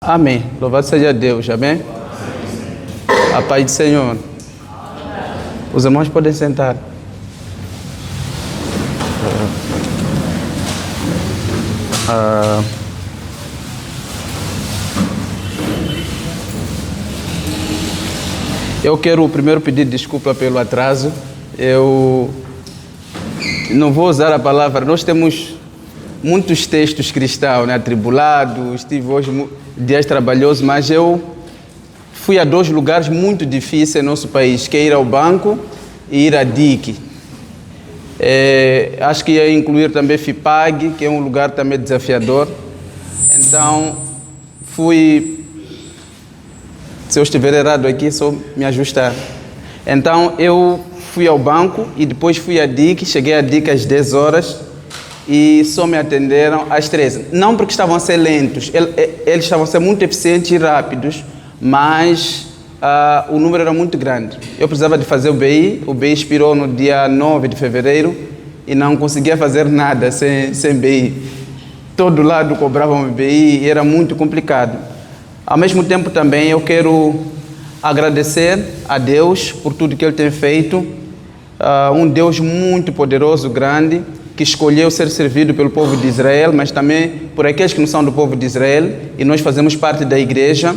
Amém. Louvado seja Deus. Amém. A paz do Senhor. Os irmãos podem sentar. Eu quero primeiro pedir desculpa pelo atraso. Eu não vou usar a palavra. Nós temos muitos textos cristãos, né? Atribulados, tive hoje dias trabalhosos, mas eu fui a 2 lugares muito difíceis em nosso país, que é ir ao banco e ir a DIC. Acho que ia incluir também FIPAG, que é um lugar também desafiador. Então, fui... Se eu estiver errado aqui, só me ajustar. Então, eu fui ao banco e depois fui à DIC, cheguei à DIC às 10 horas e só me atenderam às 13. Não porque estavam a ser lentos, eles estavam a ser muito eficientes e rápidos, mas o número era muito grande. Eu precisava de fazer o BI expirou no dia 9 de fevereiro e não conseguia fazer nada sem BI. Todo lado cobravam BI e era muito complicado. Ao mesmo tempo também eu quero agradecer a Deus por tudo que Ele tem feito. Um Deus muito poderoso, grande, que escolheu ser servido pelo povo de Israel, mas também por aqueles que não são do povo de Israel, e nós fazemos parte da igreja.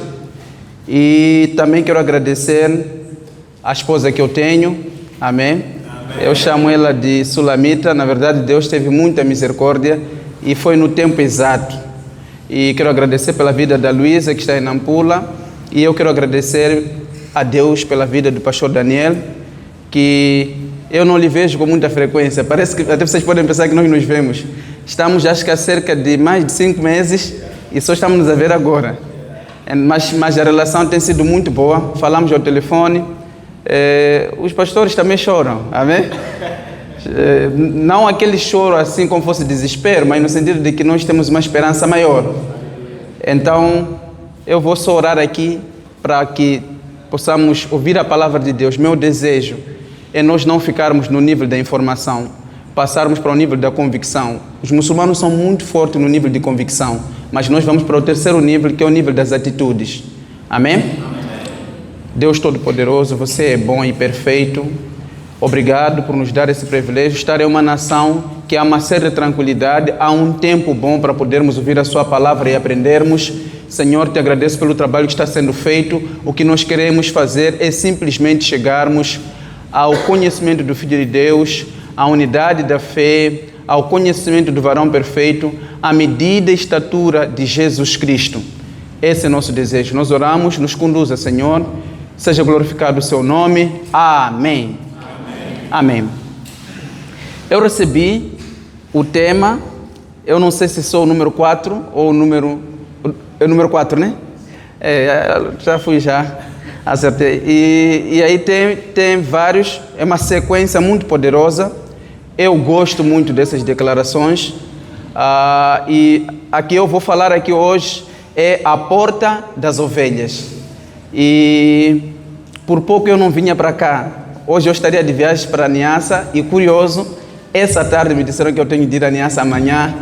E também quero agradecer a esposa que eu tenho, amém? Eu chamo ela de Sulamita. Na verdade, Deus teve muita misericórdia e foi no tempo exato. E quero agradecer pela vida da Luísa, que está em Nampula, e eu quero agradecer a Deus pela vida do pastor Daniel, que eu não lhe vejo com muita frequência. Parece que até vocês podem pensar que nós nos vemos. Estamos, acho que há cerca de mais de 5 meses e só estamos nos a ver agora. Mas a relação tem sido muito boa. Falamos ao telefone. Os pastores também choram, amém? Não aquele choro assim como fosse desespero, mas no sentido de que nós temos uma esperança maior. Então, eu vou só orar aqui para que possamos ouvir a palavra de Deus. Meu desejo é nós não ficarmos no nível da informação, passarmos para o nível da convicção. Os muçulmanos são muito fortes no nível de convicção, mas nós vamos para o terceiro nível, que é o nível das atitudes. Amém? Amém. Deus Todo-Poderoso, você é bom e perfeito. Obrigado por nos dar esse privilégio. Estar em uma nação que há uma certa tranquilidade, há um tempo bom para podermos ouvir a sua palavra e aprendermos. Senhor, te agradeço pelo trabalho que está sendo feito. O que nós queremos fazer é simplesmente chegarmos ao conhecimento do Filho de Deus, à unidade da fé, ao conhecimento do varão perfeito, à medida e estatura de Jesus Cristo. Esse é o nosso desejo. Nós oramos, nos conduza, Senhor. Seja glorificado o seu nome. Amém. Amém. Eu recebi o tema, eu não sei se sou o número 4 ou o número 4, né? Já acertei. E aí tem vários, é uma sequência muito poderosa. Eu gosto muito dessas declarações. E a que eu vou falar aqui hoje é a porta das ovelhas. E por pouco eu não vinha para cá. Hoje eu estaria de viagem para Niassa e, curioso, essa tarde me disseram que eu tenho de ir a Niassa amanhã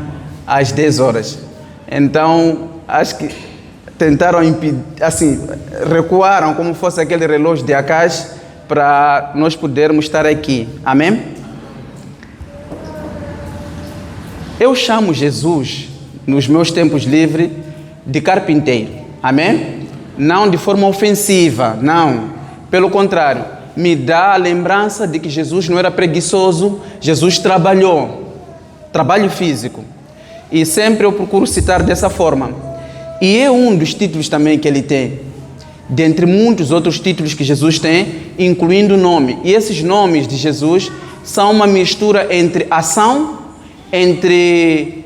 às 10 horas. Então, acho que tentaram impedir, assim, recuaram como fosse aquele relógio de Akash para nós podermos estar aqui. Amém? Eu chamo Jesus, nos meus tempos livres, de carpinteiro. Amém? Não de forma ofensiva, não. Pelo contrário. Me dá a lembrança de que Jesus não era preguiçoso, Jesus trabalhou, trabalho físico. E sempre eu procuro citar dessa forma. E é um dos títulos também que ele tem, dentre muitos outros títulos que Jesus tem, incluindo o nome. E esses nomes de Jesus são uma mistura entre ação, entre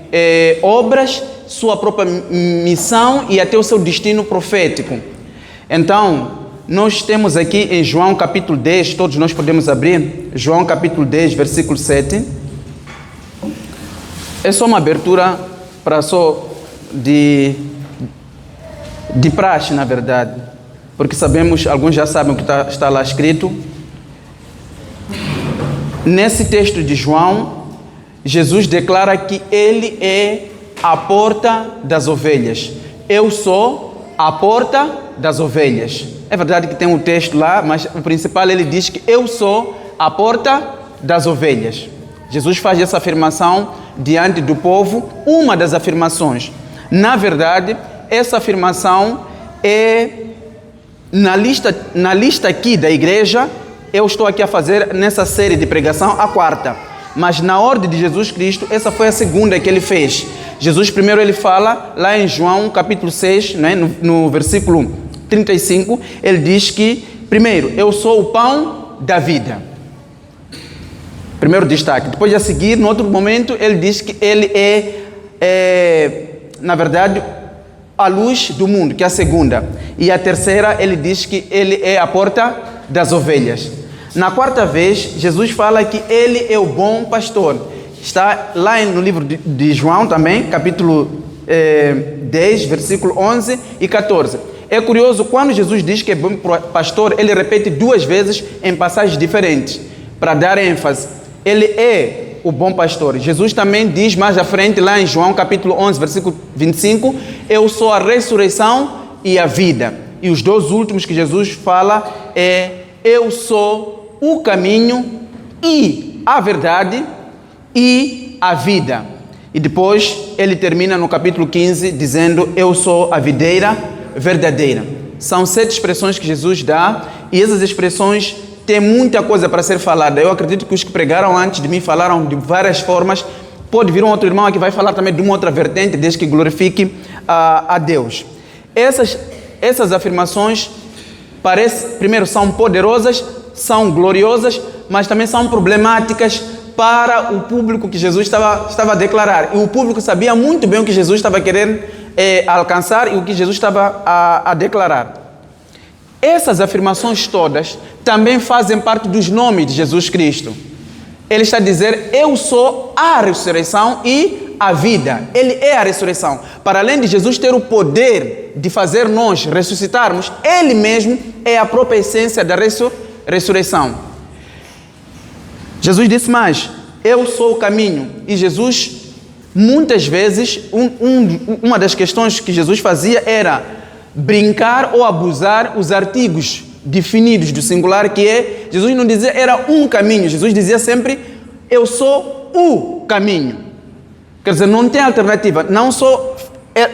obras, sua própria missão e até o seu destino profético. Então, nós temos aqui em João capítulo 10, todos nós podemos abrir, João capítulo 10, versículo 7. É só uma abertura para só de praxe, na verdade, porque sabemos, alguns já sabem o que está lá escrito. Nesse texto de João, Jesus declara que Ele é a porta das ovelhas. Eu sou a porta das ovelhas. É verdade que tem um texto lá, mas o principal ele diz que eu sou a porta das ovelhas. Jesus faz essa afirmação diante do povo, uma das afirmações. Na verdade, essa afirmação é na lista aqui da igreja, eu estou aqui a fazer nessa série de pregação a quarta. Mas na ordem de Jesus Cristo, essa foi a segunda que ele fez. Jesus primeiro ele fala, lá em João capítulo 6, né, no versículo 35, ele diz que, primeiro, eu sou o pão da vida. Primeiro destaque. Depois a seguir, no outro momento, ele diz que ele na verdade, a luz do mundo, que é a segunda. E a terceira, ele diz que ele é a porta das ovelhas. Na quarta vez, Jesus fala que ele é o bom pastor. Está lá no livro de João também, capítulo 10, versículo 11 e 14. É curioso, quando Jesus diz que é bom pastor, ele repete duas vezes em passagens diferentes, para dar ênfase. Ele é o bom pastor. Jesus também diz mais à frente, lá em João capítulo 11, versículo 25, eu sou a ressurreição e a vida. E os dois últimos que Jesus fala é, eu sou o caminho e a verdade e a vida. E depois ele termina no capítulo 15 dizendo, eu sou a videira verdadeira. São 7 expressões que Jesus dá e essas expressões têm muita coisa para ser falada. Eu acredito que os que pregaram antes de mim falaram de várias formas. Pode vir um outro irmão que vai falar também de uma outra vertente, desde que glorifique a Deus. Essas afirmações primeiro são poderosas, são gloriosas, mas também são problemáticas para o público que Jesus estava a declarar. E o público sabia muito bem o que Jesus estava querendo alcançar e o que Jesus estava a declarar. Essas afirmações todas também fazem parte dos nomes de Jesus Cristo. Ele está a dizer, eu sou a ressurreição e a vida. Ele é a ressurreição. Para além de Jesus ter o poder de fazer nós ressuscitarmos, ele mesmo é a própria essência da ressurreição. Jesus disse mais, eu sou o caminho. E Jesus, muitas vezes, uma das questões que Jesus fazia era brincar ou abusar os artigos definidos do singular, que é, Jesus não dizia era um caminho, Jesus dizia sempre, eu sou o caminho. Quer dizer, não tem alternativa, não só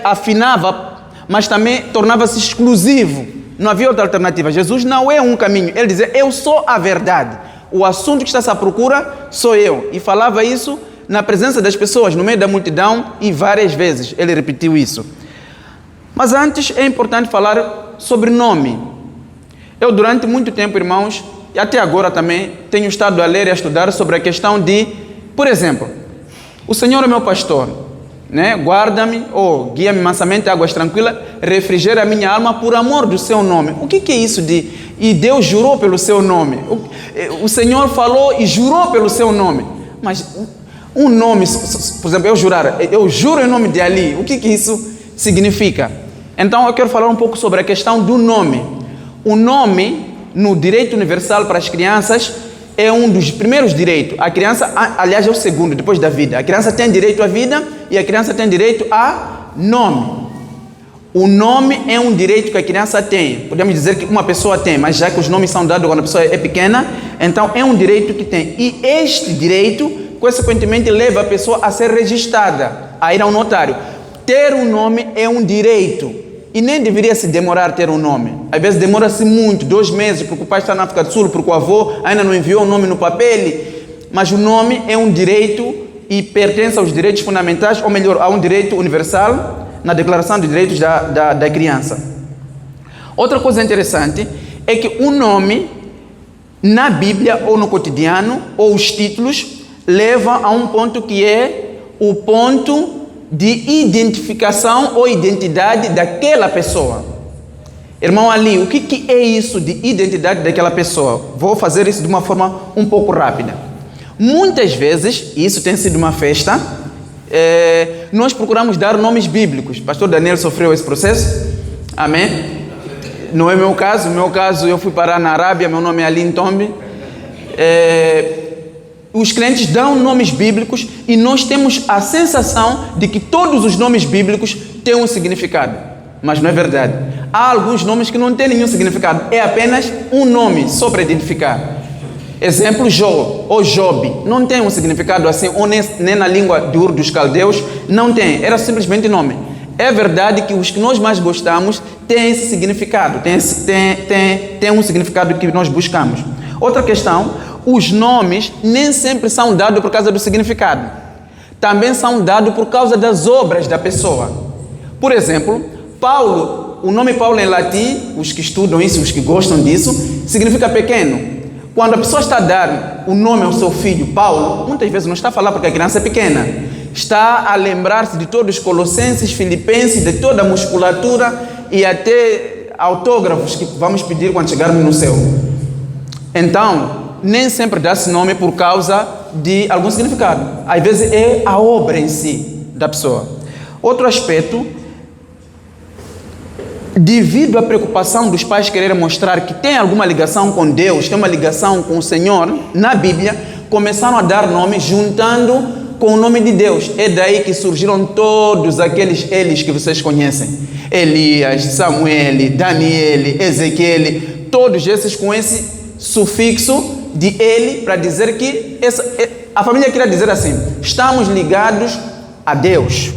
afinava, mas também tornava-se exclusivo. Não havia outra alternativa. Jesus não é um caminho. Ele dizia, eu sou a verdade. O assunto que está à procura sou eu. E falava isso na presença das pessoas, no meio da multidão, e várias vezes ele repetiu isso. Mas antes é importante falar sobre nome. Eu durante muito tempo, irmãos, e até agora também, tenho estado a ler e a estudar sobre a questão de, por exemplo, o Senhor é meu pastor, né? Guarda-me, ou guia-me mansamente a águas tranquilas, refrigera a minha alma por amor do seu nome. O que é isso de, e Deus jurou pelo seu nome? O Senhor falou e jurou pelo seu nome. Mas um nome, por exemplo, eu juro em nome de Ali, o que isso significa? Então eu quero falar um pouco sobre a questão do nome. O nome, no direito universal para as crianças, é um dos primeiros direitos. A criança, aliás, é o segundo, depois da vida. A criança tem direito à vida e a criança tem direito a nome. O nome é um direito que a criança tem. Podemos dizer que uma pessoa tem, mas já que os nomes são dados quando a pessoa é pequena, então é um direito que tem. E este direito, consequentemente, leva a pessoa a ser registrada, a ir ao notário. Ter um nome é um direito. E nem deveria se demorar ter um nome. Às vezes demora-se muito, 2 meses, porque o pai está na África do Sul, porque o avô ainda não enviou o nome no papel. Mas o nome é um direito e pertence aos direitos fundamentais, ou melhor, a um direito universal na Declaração de Direitos da Criança. Outra coisa interessante é que o nome, na Bíblia ou no cotidiano, ou os títulos, levam a um ponto que é o ponto de identificação ou identidade daquela pessoa. Irmão Ali, o que é isso de identidade daquela pessoa? Vou fazer isso de uma forma um pouco rápida. Muitas vezes, e isso tem sido uma festa, nós procuramos dar nomes bíblicos. Pastor Daniel sofreu esse processo? Amém? Não é meu caso. No meu caso, eu fui parar na Arábia, meu nome é Ali Ntombe. Os crentes dão nomes bíblicos e nós temos a sensação de que todos os nomes bíblicos têm um significado. Mas não é verdade. Há alguns nomes que não têm nenhum significado. É apenas um nome, só para identificar. Exemplo, Jó ou Job. Não tem um significado assim, ou nem na língua de Ur dos caldeus. Não tem. Era simplesmente nome. É verdade que os que nós mais gostamos têm esse significado. Tem um significado que nós buscamos. Outra questão, os nomes nem sempre são dados por causa do significado. Também são dados por causa das obras da pessoa. Por exemplo, Paulo, o nome Paulo em latim, os que estudam isso, os que gostam disso, significa pequeno. Quando a pessoa está a dar o nome ao seu filho, Paulo, muitas vezes não está a falar porque a criança é pequena. Está a lembrar-se de todos os colossenses, filipenses, de toda a musculatura e até autógrafos que vamos pedir quando chegarmos no céu. Então, nem sempre dá-se nome por causa de algum significado. Às vezes é a obra em si da pessoa. Outro aspecto, devido à preocupação dos pais quererem mostrar que tem alguma ligação com Deus, tem uma ligação com o Senhor, na Bíblia, começaram a dar nome juntando com o nome de Deus. É daí que surgiram todos aqueles eles que vocês conhecem. Elias, Samuel, Daniel, Ezequiel, todos esses com esse sufixo de ele, para dizer que a família queria dizer assim, estamos ligados a Deus,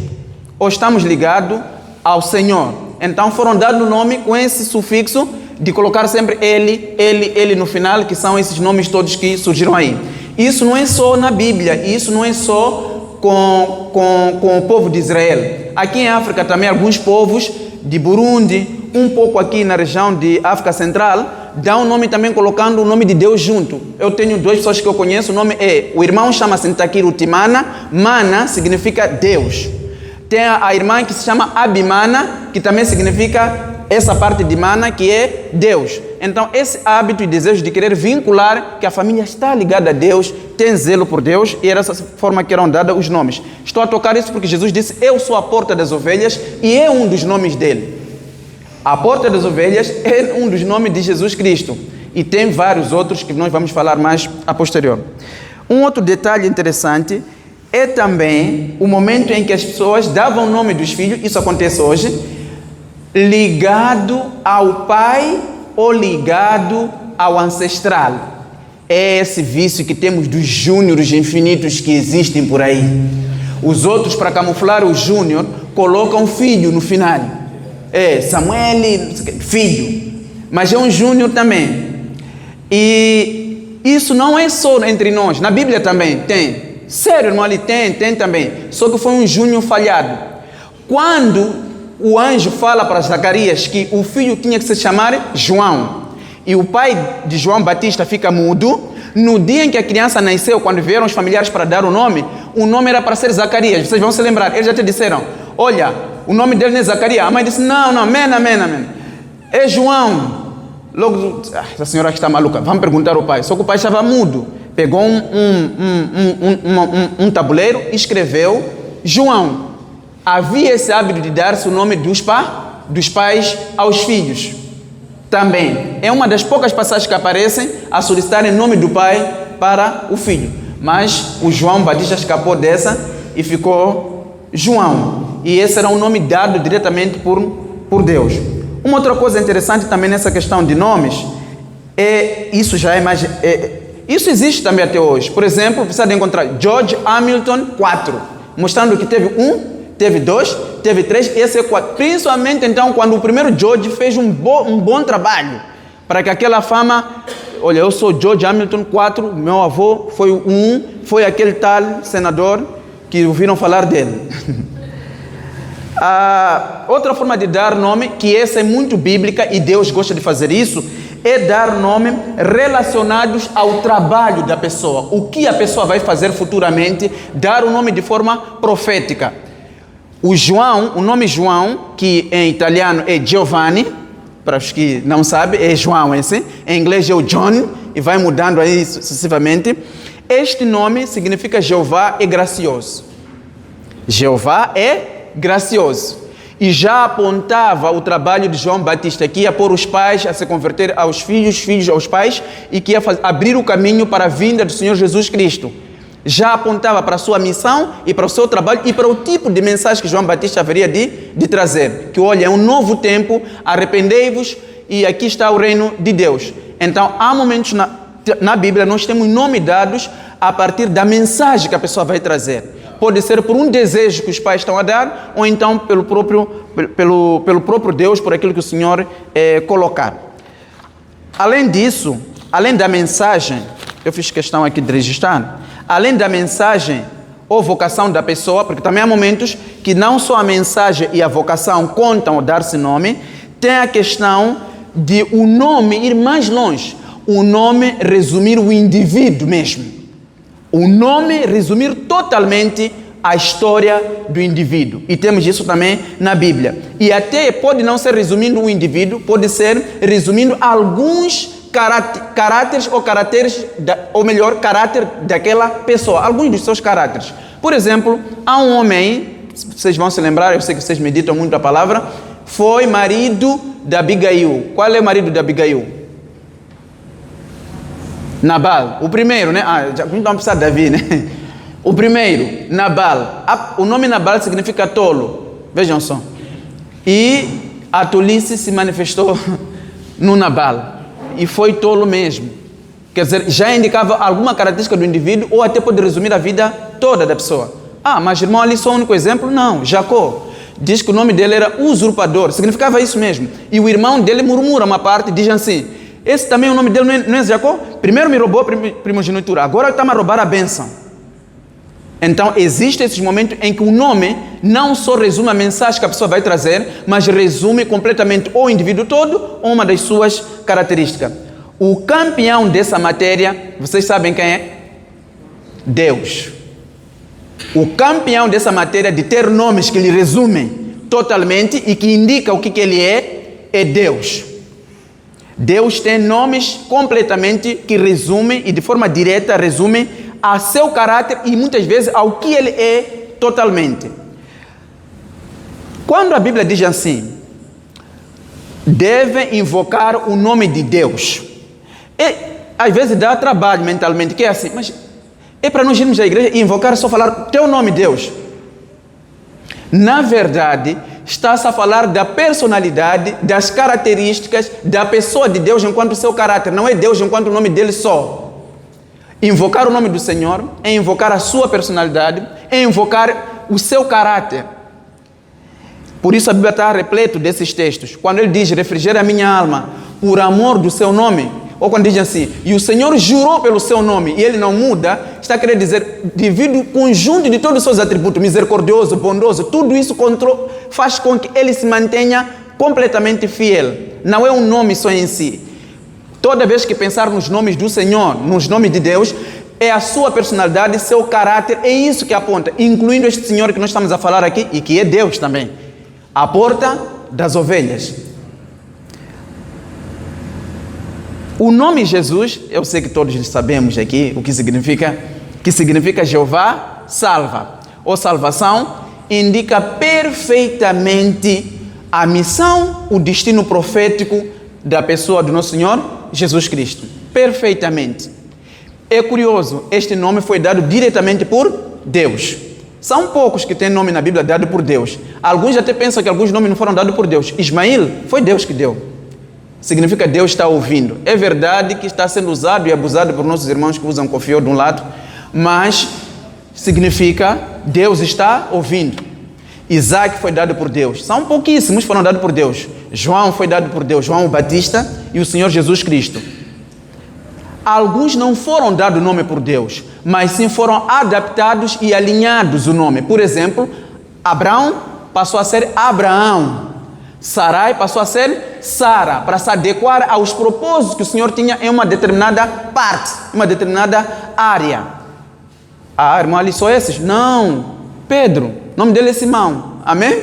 ou estamos ligados ao Senhor. Então foram dados o nome com esse sufixo de colocar sempre ele no final, que são esses nomes todos que surgiram aí. Isso não é só na Bíblia, isso não é só com o povo de Israel. Aqui em África também alguns povos de Burundi, um pouco aqui na região de África Central, dão o nome também colocando o nome de Deus junto. Eu tenho duas pessoas que eu conheço, o nome o irmão chama-se Ntakiru Timana, Mana significa Deus. Tem a irmã que se chama Abimana, que também significa essa parte de Mana, que é Deus. Então, esse hábito e desejo de querer vincular que a família está ligada a Deus, tem zelo por Deus, e era dessa forma que eram dados os nomes. Estou a tocar isso porque Jesus disse, eu sou a porta das ovelhas, e é um dos nomes dele. A porta das ovelhas é um dos nomes de Jesus Cristo. E tem vários outros que nós vamos falar mais a posterior. Um outro detalhe interessante é também o momento em que as pessoas davam o nome dos filhos, isso acontece hoje, ligado ao pai ou ligado ao ancestral. É esse vício que temos dos júniores infinitos que existem por aí. Os outros, para camuflar o júnior, colocam filho no final. Samuel, filho. Mas é um júnior também. E isso não é só entre nós. Na Bíblia também tem. Sério, irmão, ali tem também. Só que foi um júnior falhado. Quando o anjo fala para Zacarias que o filho tinha que se chamar João, e o pai de João Batista fica mudo, no dia em que a criança nasceu, quando vieram os familiares para dar o nome era para ser Zacarias. Vocês vão se lembrar, eles já te disseram, olha, o nome dele não é Zacarias. A mãe disse, não, mena, é João. Logo, essa senhora que está maluca, vamos perguntar ao pai. Só que o pai estava mudo. Pegou um tabuleiro e escreveu João. Havia esse hábito de dar-se o nome dos pais aos filhos. Também. É uma das poucas passagens que aparecem a solicitar em nome do pai para o filho. Mas o João Batista escapou dessa e ficou João. E esse era um nome dado diretamente por Deus. Uma outra coisa interessante também nessa questão de nomes, isso já é mais... isso existe também até hoje. Por exemplo, você pode encontrar George Hamilton 4, mostrando que teve 1, teve 2, teve 3, esse é 4. Principalmente então quando o primeiro George fez um bom trabalho, para que aquela fama, olha, eu sou George Hamilton 4, meu avô foi o 1, foi aquele tal senador que ouviram falar dele. Outra forma de dar nome, que essa é muito bíblica e Deus gosta de fazer isso, é dar nome relacionados ao trabalho da pessoa. O que a pessoa vai fazer futuramente, dar o nome de forma profética. O nome João, que em italiano é Giovanni, para os que não sabem, é João esse. Em inglês é o John, e vai mudando aí sucessivamente. Este nome significa Jeová é gracioso. Jeová é gracioso. E já apontava o trabalho de João Batista, que ia pôr os pais a se converter aos filhos, filhos aos pais, e que ia abrir o caminho para a vinda do Senhor Jesus Cristo. Já apontava para a sua missão e para o seu trabalho e para o tipo de mensagem que João Batista haveria de de trazer. Que olha, é um novo tempo, arrependei-vos e aqui está o reino de Deus. Então, há momentos na Bíblia, nós temos nomes dados a partir da mensagem que a pessoa vai trazer. Pode ser por um desejo que os pais estão a dar, ou então pelo próprio Deus, por aquilo que o Senhor colocar. Além disso, além da mensagem, eu fiz questão aqui de registrar, além da mensagem ou vocação da pessoa, porque também há momentos que não só a mensagem e a vocação contam dar-se nome, tem a questão de o nome ir mais longe, o nome resumir o indivíduo mesmo. O nome resumir totalmente a história do indivíduo. E temos isso também na Bíblia. E até pode não ser resumindo o indivíduo, pode ser resumindo alguns caráteres ou melhor, caráter daquela pessoa, alguns dos seus caráteres. Por exemplo, há um homem, vocês vão se lembrar, eu sei que vocês meditam muito a palavra, foi marido de Abigail. Qual é o marido de Abigail? Nabal, o primeiro, né? Já não precisa de Davi, né? O primeiro, Nabal. O nome Nabal significa tolo, vejam só. E a tolice se manifestou no Nabal. E foi tolo mesmo. Quer dizer, já indicava alguma característica do indivíduo ou até pode resumir a vida toda da pessoa. Mas irmão, ali só um único exemplo? Não, Jacó. Diz que o nome dele era usurpador, significava isso mesmo. E o irmão dele murmura uma parte, diz assim, esse também o nome dele não é Jacó? Primeiro me roubou a primogenitura, agora está-me a roubar a bênção. Então, existem esses momentos em que o nome não só resume a mensagem que a pessoa vai trazer, mas resume completamente o indivíduo todo ou uma das suas características. O campeão dessa matéria, vocês sabem quem é? Deus. O campeão dessa matéria de ter nomes que lhe resumem totalmente e que indicam o que ele é Deus. Deus tem nomes completamente que resumem e de forma direta resumem a seu caráter e muitas vezes ao que ele é totalmente. Quando a Bíblia diz assim, deve invocar o nome de Deus, às vezes dá trabalho mentalmente, que é assim, mas é para nós irmos à igreja e invocar só falar teu nome, Deus. Na verdade, está-se a falar da personalidade, das características da pessoa de Deus enquanto seu caráter, não é Deus enquanto o nome dele só. Invocar o nome do Senhor é invocar a sua personalidade, é invocar o seu caráter. Por isso a Bíblia está repleta desses textos. Quando ele diz, refrigera a minha alma por amor do seu nome, ou quando diz assim, e o Senhor jurou pelo seu nome, e ele não muda, está querendo dizer, devido ao conjunto de todos os seus atributos, misericordioso, bondoso, tudo isso faz com que ele se mantenha completamente fiel. Não é um nome só em si. Toda vez que pensar nos nomes do Senhor, nos nomes de Deus, é a sua personalidade, seu caráter, é isso que aponta, incluindo este Senhor que nós estamos a falar aqui, e que é Deus também. A porta das ovelhas. O nome Jesus, eu sei que todos sabemos aqui o que significa Jeová salva, ou salvação, indica perfeitamente a missão, o destino profético da pessoa do nosso Senhor Jesus Cristo. Perfeitamente. É curioso, este nome foi dado diretamente por Deus. São poucos que têm nome na Bíblia dado por Deus. Alguns até pensam que alguns nomes não foram dados por Deus. Ismael foi Deus que deu. Significa Deus está ouvindo. É verdade que está sendo usado e abusado por nossos irmãos que usam confiou de um lado, mas significa Deus está ouvindo. Isaac foi dado por Deus. São pouquíssimos que foram dados por Deus. João foi dado por Deus, João o Batista e o Senhor Jesus Cristo. Alguns não foram dados nome por Deus, mas sim foram adaptados e alinhados o nome. Por exemplo, Abraão passou a ser Abraão. Sarai passou a ser Sara, para se adequar aos propósitos que o Senhor tinha em uma determinada parte, uma determinada área. Irmão, ali só esses? Não. Pedro, o nome dele é Simão. Amém?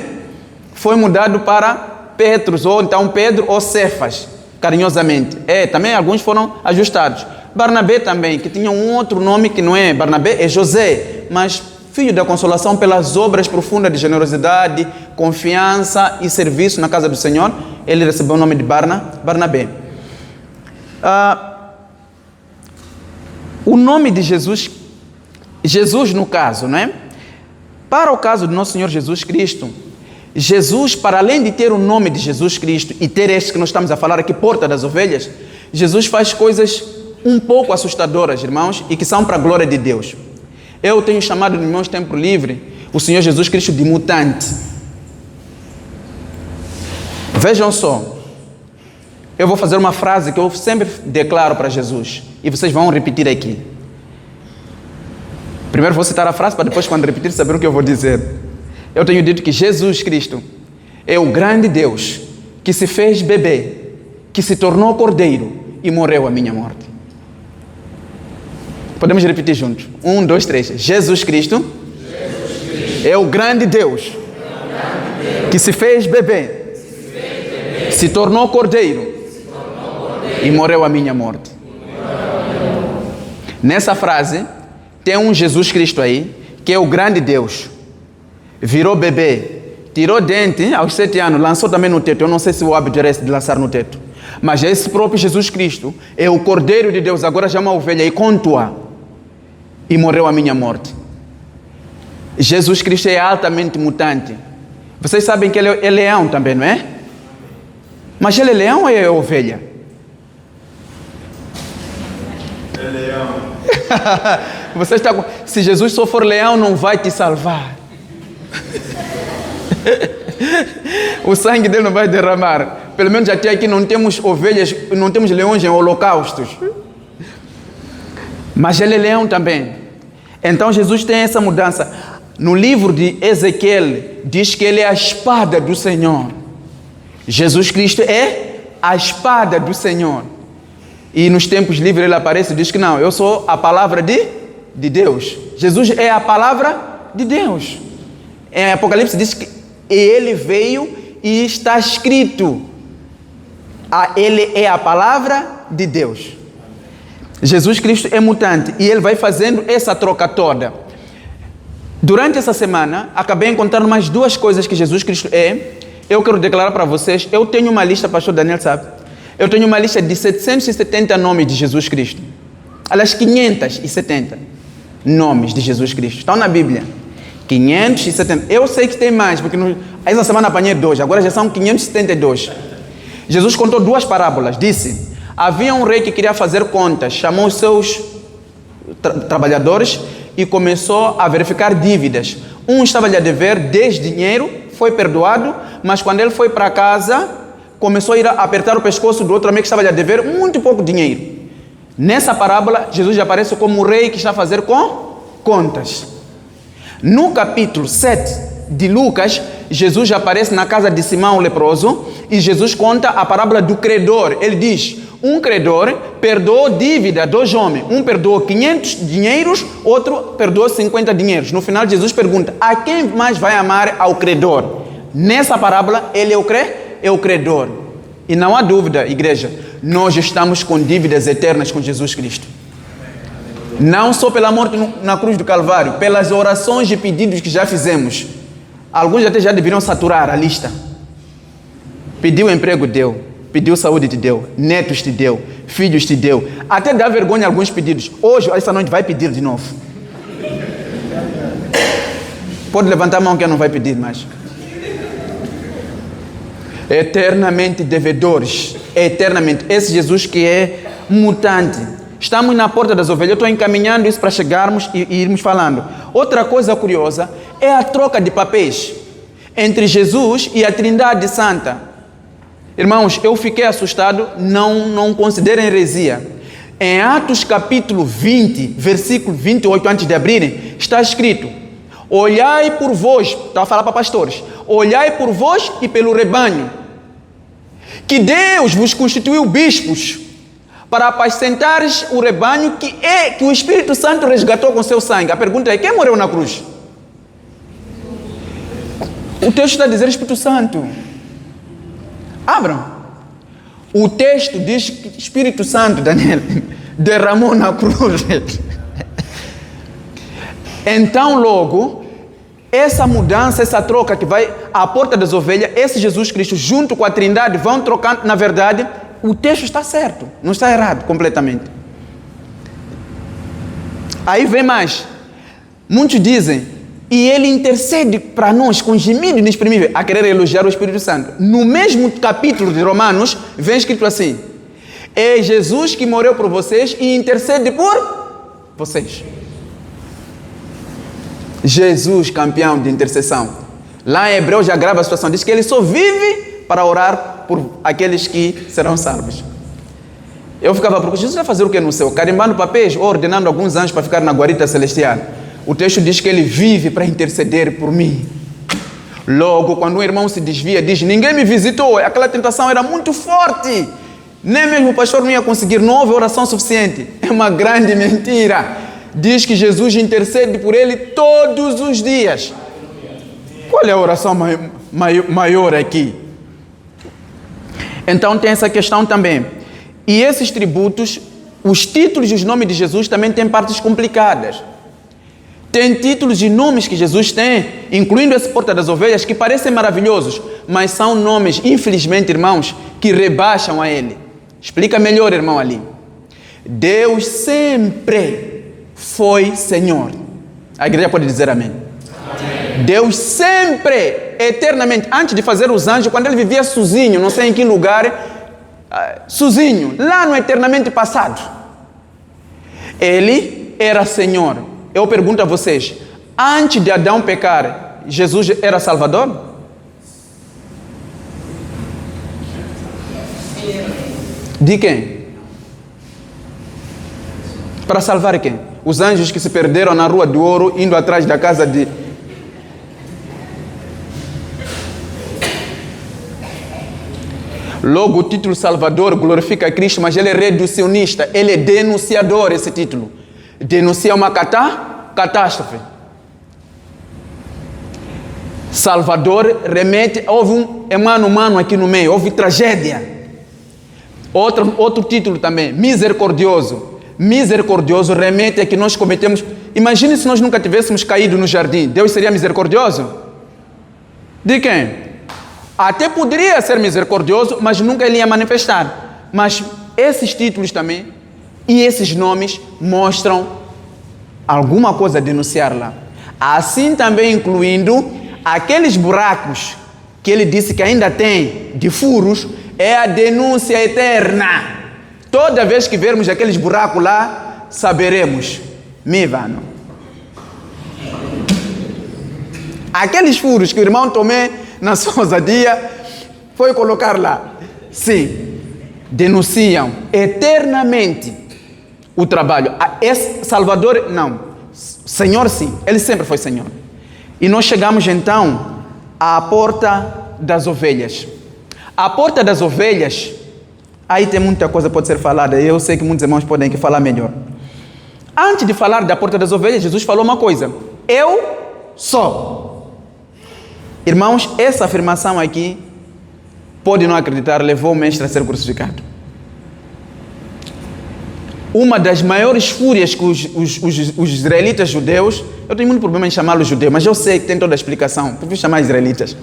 Foi mudado para Petros, ou então Pedro ou Cefas, carinhosamente. Também alguns foram ajustados. Barnabé também, que tinha um outro nome que não é Barnabé, é José, mas filho da consolação pelas obras profundas de generosidade, confiança e serviço na casa do Senhor, ele recebeu o nome de Barnabé. O nome de Jesus no caso, não é? Para o caso do nosso Senhor Jesus Cristo, Jesus, para além de ter o nome de Jesus Cristo e ter este que nós estamos a falar aqui, porta das ovelhas, Jesus faz coisas um pouco assustadoras, irmãos, e que são para a glória de Deus. Eu tenho chamado no meu tempo livre o Senhor Jesus Cristo de mutante. Vejam só, eu vou fazer uma frase que eu sempre declaro para Jesus e vocês vão repetir aqui. Primeiro vou citar a frase para depois, quando repetir, saber o que eu vou dizer. Eu tenho dito que Jesus Cristo é o grande Deus que se fez bebê, que se tornou cordeiro e morreu a minha morte. Podemos repetir juntos. 1, 2, 3. Jesus Cristo é o grande Deus que se fez bebê, se tornou cordeiro e morreu a minha morte. Nessa frase tem um Jesus Cristo aí, que é o grande Deus. Virou bebê, tirou dente aos 7 anos, lançou também no teto. Eu não sei se o hábito era esse de lançar no teto, mas esse próprio Jesus Cristo é o Cordeiro de Deus, agora já é uma ovelha, e contou-a e morreu a minha morte. Jesus Cristo é altamente mutante. Vocês sabem que ele é leão também, não é? Mas ele é leão ou é ovelha? É leão. Você está com... Se Jesus só for leão, não vai te salvar. O sangue dele não vai derramar. Pelo menos até aqui não temos ovelhas, não temos leões em holocaustos. Mas ele é leão também. Então Jesus tem essa mudança. No livro de Ezequiel diz que ele é a espada do Senhor. Jesus Cristo é a espada do Senhor. E nos tempos livres ele aparece e diz que não, eu sou a palavra de Deus. Jesus é a palavra de Deus. Em Apocalipse diz que ele veio e está escrito. Ele é a palavra de Deus. Jesus Cristo é mutante e ele vai fazendo essa troca toda. Durante essa semana, acabei encontrando mais 2 coisas que Jesus Cristo é. Eu quero declarar para vocês, eu tenho uma lista, pastor Daniel sabe, eu tenho uma lista de 770 nomes de Jesus Cristo. Aliás, 570 nomes de Jesus Cristo. Estão na Bíblia. 570. Eu sei que tem mais, porque essa semana apanhei 2, agora já são 572. Jesus contou 2 parábolas. Disse, havia um rei que queria fazer contas, chamou os seus trabalhadores e começou a verificar dívidas. Um estava-lhe a dever 10 dinheiro, foi perdoado, mas quando ele foi para casa, começou a ir a apertar o pescoço do outro amigo que estava-lhe a dever muito pouco dinheiro. Nessa parábola, Jesus aparece como o rei que está a fazer contas. No capítulo 7 de Lucas, Jesus já aparece na casa de Simão o leproso e Jesus conta a parábola do credor. Ele diz, um credor perdoou dívida 2 homens. Um perdoou 500 dinheiros, outro perdoou 50 dinheiros. No final, Jesus pergunta, a quem mais vai amar ao credor? Nessa parábola, ele é o credor. E não há dúvida, igreja, nós estamos com dívidas eternas com Jesus Cristo. Não só pela morte na cruz do Calvário, pelas orações e pedidos que já fizemos. Alguns até já deveriam saturar a lista. Pediu emprego, deu. Pediu saúde, te deu. Netos te deu. Filhos te deu. Até dá vergonha alguns pedidos. Hoje, essa noite, vai pedir de novo. Pode levantar a mão que não vai pedir mais. Eternamente devedores. Eternamente. Esse Jesus que é mutante. Estamos na porta das ovelhas. Eu estou encaminhando isso para chegarmos e irmos falando. Outra coisa curiosa é a troca de papéis entre Jesus e a Trindade Santa. Irmãos, eu fiquei assustado, não considerem heresia. Em Atos capítulo 20, versículo 28, antes de abrirem, está escrito, olhai por vós, estava a falar para pastores, olhai por vós e pelo rebanho, que Deus vos constituiu bispos, para apacentares o rebanho que o Espírito Santo resgatou com seu sangue. A pergunta é, quem morreu na cruz? O texto está a dizer Espírito Santo. Abram. O texto diz que Espírito Santo, Daniel, derramou na cruz. Então, logo, essa mudança, essa troca que vai à porta das ovelhas, esse Jesus Cristo junto com a Trindade vão trocando, na verdade, o texto está certo, não está errado completamente. Aí vem mais. Muitos dizem, E ele intercede para nós com gemido inexprimível a querer elogiar o Espírito Santo. No mesmo capítulo de Romanos, vem escrito assim: é Jesus que morreu por vocês e intercede por vocês. Jesus, campeão de intercessão. Lá em Hebreus já grava a situação, diz que ele só vive para orar por aqueles que serão salvos. Eu ficava procurando, Jesus vai fazer o que no céu? Carimbando papéis ou ordenando alguns anjos para ficar na guarita celestial? O texto diz que ele vive para interceder por mim. Logo, quando um irmão se desvia, diz: ninguém me visitou, aquela tentação era muito forte, nem mesmo o pastor não ia conseguir, não houve oração suficiente. É uma grande mentira. Diz que Jesus intercede por ele todos os dias. Qual é a oração maior aqui? Então tem essa questão também. E esses tributos, os títulos e os nomes de Jesus também têm partes complicadas. Tem títulos e nomes que Jesus tem, incluindo esse Porta das Ovelhas, que parecem maravilhosos, mas são nomes, infelizmente, irmãos, que rebaixam a ele. Explica melhor, irmão ali. Deus sempre foi Senhor. A igreja pode dizer amém. Amém. Deus sempre, eternamente, antes de fazer os anjos, quando ele vivia sozinho, não sei em que lugar, sozinho, lá no eternamente passado, ele era Senhor. Eu pergunto a vocês, antes de Adão pecar, Jesus era Salvador? De quem? Para salvar quem? Os anjos que se perderam na Rua do Ouro, indo atrás da casa de... Logo o título Salvador glorifica Cristo, mas ele é reducionista, ele é denunciador, esse título. Denuncia uma catástrofe. Salvador remete, houve um humano aqui no meio, houve tragédia. Outro título também, misericordioso. Misericordioso remete a que nós cometemos. Imagine se nós nunca tivéssemos caído no jardim. Deus seria misericordioso? De quem? Até poderia ser misericordioso, mas nunca ele ia manifestar. Mas esses títulos também e esses nomes mostram alguma coisa a denunciar lá. Assim também incluindo aqueles buracos que ele disse que ainda tem de furos, é a denúncia eterna. Toda vez que vermos aqueles buracos lá, saberemos. Mivano. Aqueles furos que o irmão Tomé, na sua ousadia, foi colocar lá. Sim, denunciam eternamente o trabalho. Esse Salvador, não. Senhor, sim. Ele sempre foi Senhor. E nós chegamos então à Porta das Ovelhas. A Porta das Ovelhas... Aí tem muita coisa que pode ser falada. Eu sei que muitos irmãos podem aqui falar melhor. Antes de falar da Porta das Ovelhas, Jesus falou uma coisa: eu sou. Irmãos, essa afirmação aqui, pode não acreditar, levou o mestre a ser crucificado. Uma das maiores fúrias que os israelitas judeus, eu tenho muito problema em chamá-los judeus, mas eu sei que tem toda a explicação, prefiro chamar israelitas,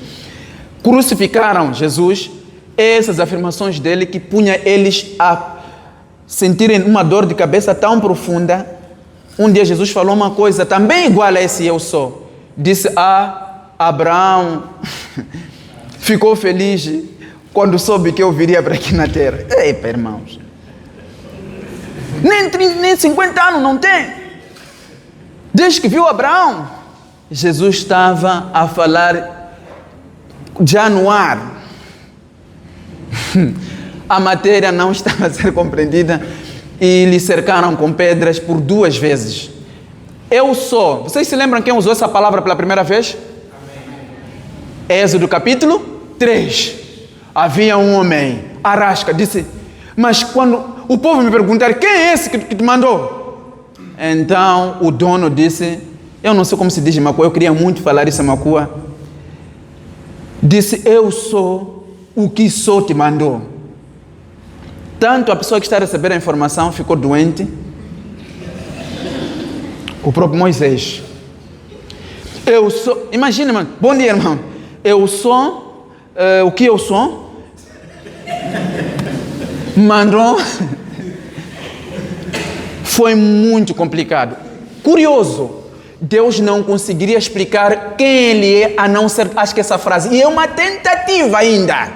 crucificaram Jesus. Essas afirmações dele que punha eles a sentirem uma dor de cabeça tão profunda. Um dia Jesus falou uma coisa também igual a esse eu sou. Disse a Abraão, ficou feliz quando soube que eu viria para aqui na terra. Epa, irmãos. Nem 50 anos não tem. Desde que viu Abraão, Jesus estava a falar já no ar. A matéria não estava a ser compreendida e lhe cercaram com pedras por 2 vezes. Eu sou. Vocês se lembram quem usou essa palavra pela primeira vez? Amém. Êxodo capítulo 3. Havia um homem, Arasca, disse: mas quando o povo me perguntar quem é esse que te mandou? Então o dono disse, eu não sei como se diz em Macua, eu queria muito falar isso em Macua. Disse: eu sou o que só te mandou. Tanto a pessoa que está a receber a informação ficou doente, o próprio Moisés. Eu sou, imagina, irmão, bom dia, irmão. Eu sou, o que eu sou? Mandou. Foi muito complicado. Curioso Deus não conseguiria explicar quem Ele é, a não ser, acho que essa frase. E é uma tentativa ainda.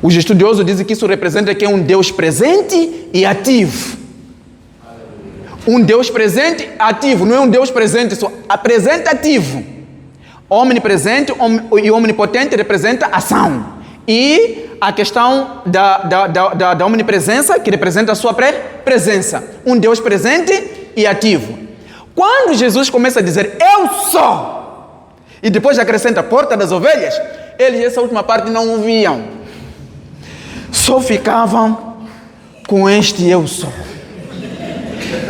Os estudiosos dizem que isso representa que é um Deus presente e ativo. Um Deus presente ativo, não é um Deus presente só, apresentativo. Omnipresente e omnipotente representa ação. E a questão da omnipresença, que representa a sua presença. Um Deus presente e ativo. Quando Jesus começa a dizer, eu sou, e depois acrescenta a porta das ovelhas, eles essa última parte não ouviam. Só ficavam com este eu sou.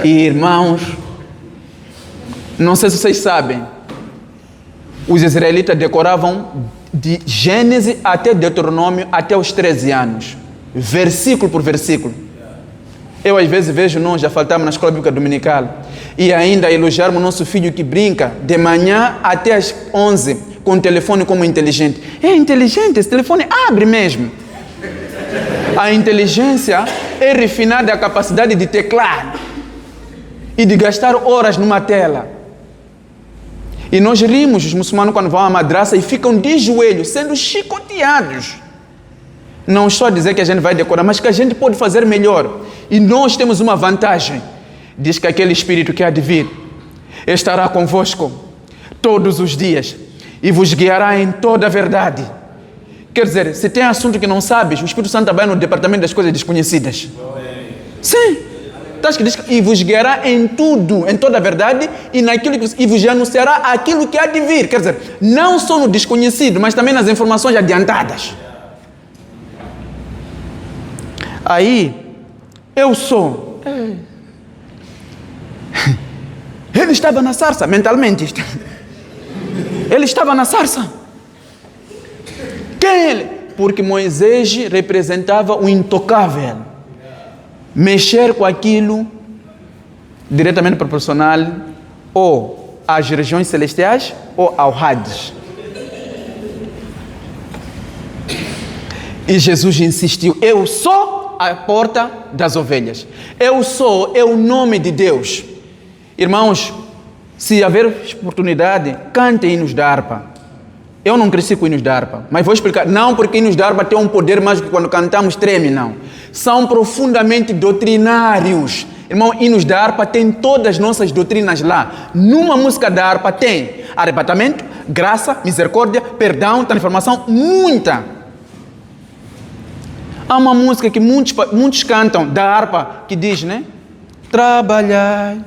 E irmãos, não sei se vocês sabem, os israelitas decoravam de Gênesis até Deuteronômio até os 13 anos, versículo por versículo. Eu às vezes vejo, nós já faltamos na escola bíblica dominical, e ainda elogiarmos nosso filho que brinca de manhã até as 11 com o telefone como inteligente. É inteligente, esse telefone abre mesmo. A inteligência é refinada a capacidade de teclar e de gastar horas numa tela. E nós rimos, os muçulmanos, quando vão à madraça e ficam de joelhos, sendo chicoteados. Não só dizer que a gente vai decorar, mas que a gente pode fazer melhor. E nós temos uma vantagem. Diz que aquele Espírito que há de vir estará convosco todos os dias e vos guiará em toda a verdade. Quer dizer, se tem assunto que não sabes, o Espírito Santo vai no departamento das coisas desconhecidas. Sim. Que diz, e vos guiará em tudo, em toda a verdade, e vos anunciará aquilo que há de vir. Quer dizer, não só no desconhecido, mas também nas informações adiantadas. Aí, eu sou. Ele estava na sarça, mentalmente. Ele estava na sarça. Quem é ele? Porque Moisés representava o intocável. Mexer com aquilo diretamente proporcional ou às regiões celestiais ou ao Hades. E Jesus insistiu, eu sou a porta das ovelhas. Eu sou, é o nome de Deus. Irmãos, se haver oportunidade, cantem hinos da harpa. Eu não cresci com hinos da harpa, mas vou explicar. Não porque hinos da harpa tem um poder mágico que quando cantamos treme, não. São profundamente doutrinários. Irmão, hinos da harpa tem todas as nossas doutrinas lá. Numa música da harpa tem arrebatamento, graça, misericórdia, perdão, transformação, muita. Há uma música que muitos cantam da harpa que diz, né? Trabalhai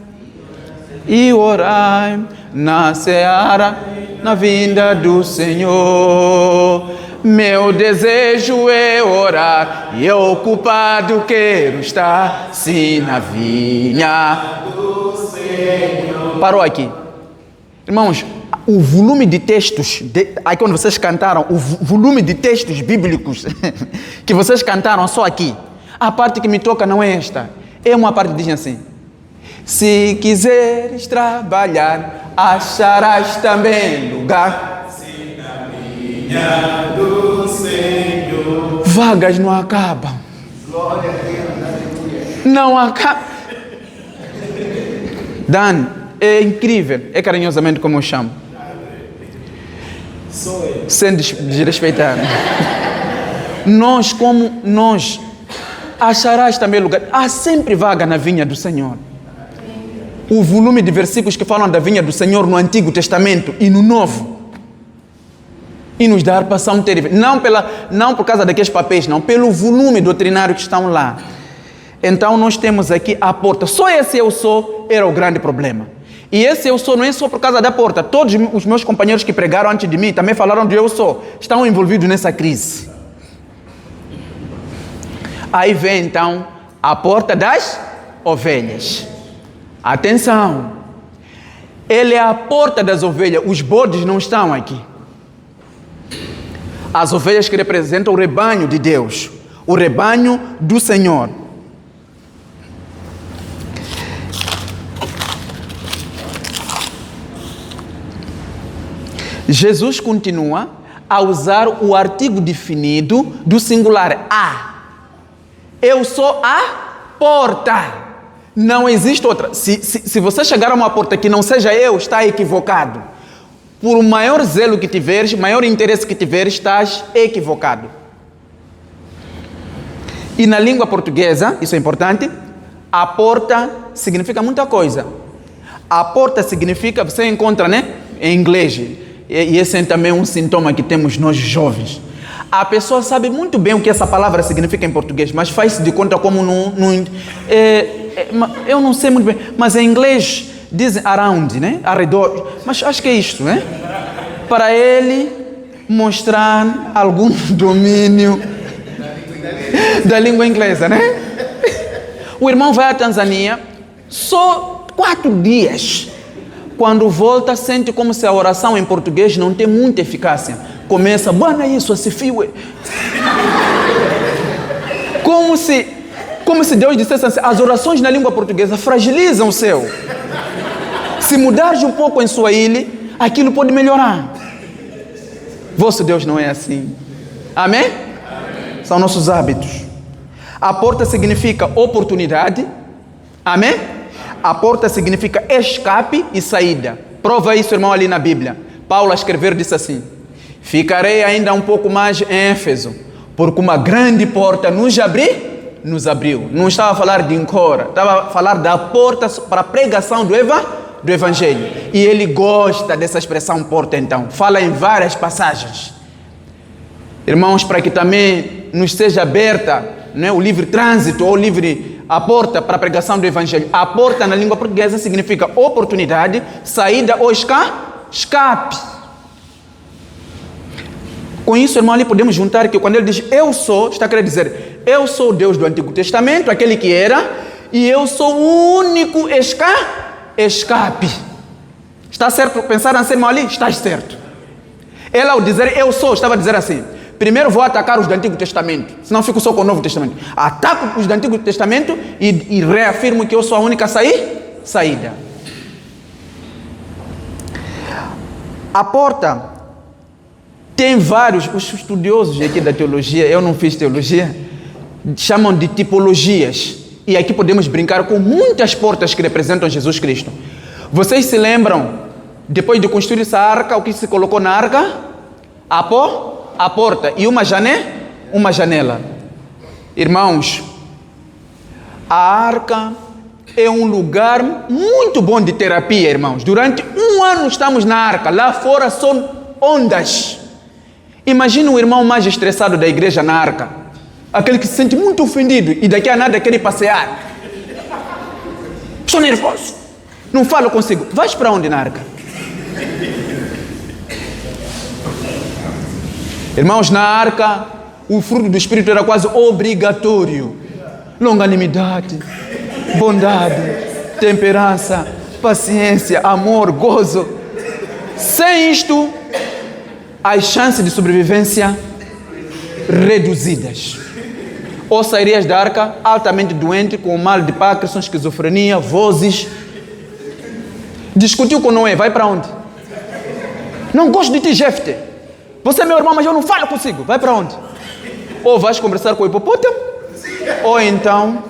e orai na seara, na vinda do Senhor. Meu desejo é orar e ocupado quero estar, sim, na vinha do Senhor. Parou aqui. Irmãos, o volume de textos, aí quando vocês cantaram, o volume de textos bíblicos que vocês cantaram só aqui, a parte que me toca não é esta. É uma parte que diz assim, se quiseres trabalhar, acharás também lugar. Sim, na vinha do Senhor. Vagas não acabam. Glória a Deus. Não acabam. Dan, é incrível, é carinhosamente como eu chamo. Sem desrespeitar. Nós, como nós, acharás também lugar. Há sempre vaga na vinha do Senhor. O volume de versículos que falam da vinha do Senhor no Antigo Testamento e no Novo. E nos da harpa são terríveis. Não por causa daqueles papéis, não. Pelo volume doutrinário que estão lá. Então nós temos aqui a porta. Só esse eu sou era o grande problema. E esse eu sou não é só por causa da porta. Todos os meus companheiros que pregaram antes de mim também falaram de eu sou. Estão envolvidos nessa crise. Aí vem então a porta das ovelhas. Atenção, ele é a porta das ovelhas, os bodes não estão aqui. As ovelhas que representam o rebanho de Deus, o rebanho do Senhor. Jesus continua a usar o artigo definido do singular a. Eu sou a porta. Não existe outra. Se você chegar a uma porta que não seja eu, está equivocado. Por maior zelo que tiveres, maior interesse que tiveres, estás equivocado. E na língua portuguesa, isso é importante, a porta significa muita coisa. A porta significa, você encontra, né, em inglês, e esse é também um sintoma que temos nós jovens. A pessoa sabe muito bem o que essa palavra significa em português, mas faz de conta como eu não sei muito bem, mas em inglês dizem around, né? Arredor, mas acho que é isto, né? Para ele mostrar algum domínio da língua inglesa, né? O irmão vai à Tanzânia só 4 dias. Quando volta, sente como se a oração em português não tem muita eficácia. Começa, Bwana Yesu asifiwe. Como se Deus dissesse assim, as orações na língua portuguesa fragilizam o céu. Se mudares um pouco em Swahili, aquilo pode melhorar. Vosso Deus não é assim. Amém? Amém? São nossos hábitos. A porta significa oportunidade. Amém? A porta significa escape e saída. Prova isso, irmão, ali na Bíblia. Paulo a escrever disse assim: ficarei ainda um pouco mais em Éfeso, porque uma grande porta nos abriu. Não estava a falar de Incora, estava a falar da porta para a pregação do Evangelho. E ele gosta dessa expressão porta, então. Fala em várias passagens. Irmãos, para que também nos seja aberta, né, o livre trânsito ou a porta para a pregação do Evangelho. A porta na língua portuguesa significa oportunidade, saída ou escape. Com isso, irmão, ali podemos juntar que quando ele diz eu sou, está querendo dizer eu sou o Deus do Antigo Testamento, aquele que era, e eu sou o único escape. Está certo pensar assim, irmão, ali? Está certo. Ela ao dizer eu sou, estava a dizer assim: primeiro vou atacar os do Antigo Testamento, senão fico só com o Novo Testamento. Ataco os do Antigo Testamento e reafirmo que eu sou a única saída. A porta tem vários, os estudiosos aqui da teologia, eu não fiz teologia, chamam de tipologias. E aqui podemos brincar com muitas portas que representam Jesus Cristo. Vocês se lembram, depois de construir essa arca, o que se colocou na arca? A porta e uma janela. Irmãos, a arca é um lugar muito bom de terapia, irmãos. Durante 1 ano estamos na arca, lá fora são ondas. Imagina o irmão mais estressado da igreja na arca, aquele que se sente muito ofendido e daqui a nada quer ir passear. Estou nervoso, não falo consigo. Vais para onde na arca? Irmãos, na arca, o fruto do Espírito era quase obrigatório. Longanimidade, bondade, temperança, paciência, amor, gozo. Sem isto, as chances de sobrevivência reduzidas. Ou sairias da arca altamente doente, com o mal de Parkinson, esquizofrenia, vozes. Discutiu com Noé, vai para onde? Não gosto de ti, Jefte. Você é meu irmão, mas eu não falo consigo. Vai para onde? Ou vais conversar com o hipopótamo, ou então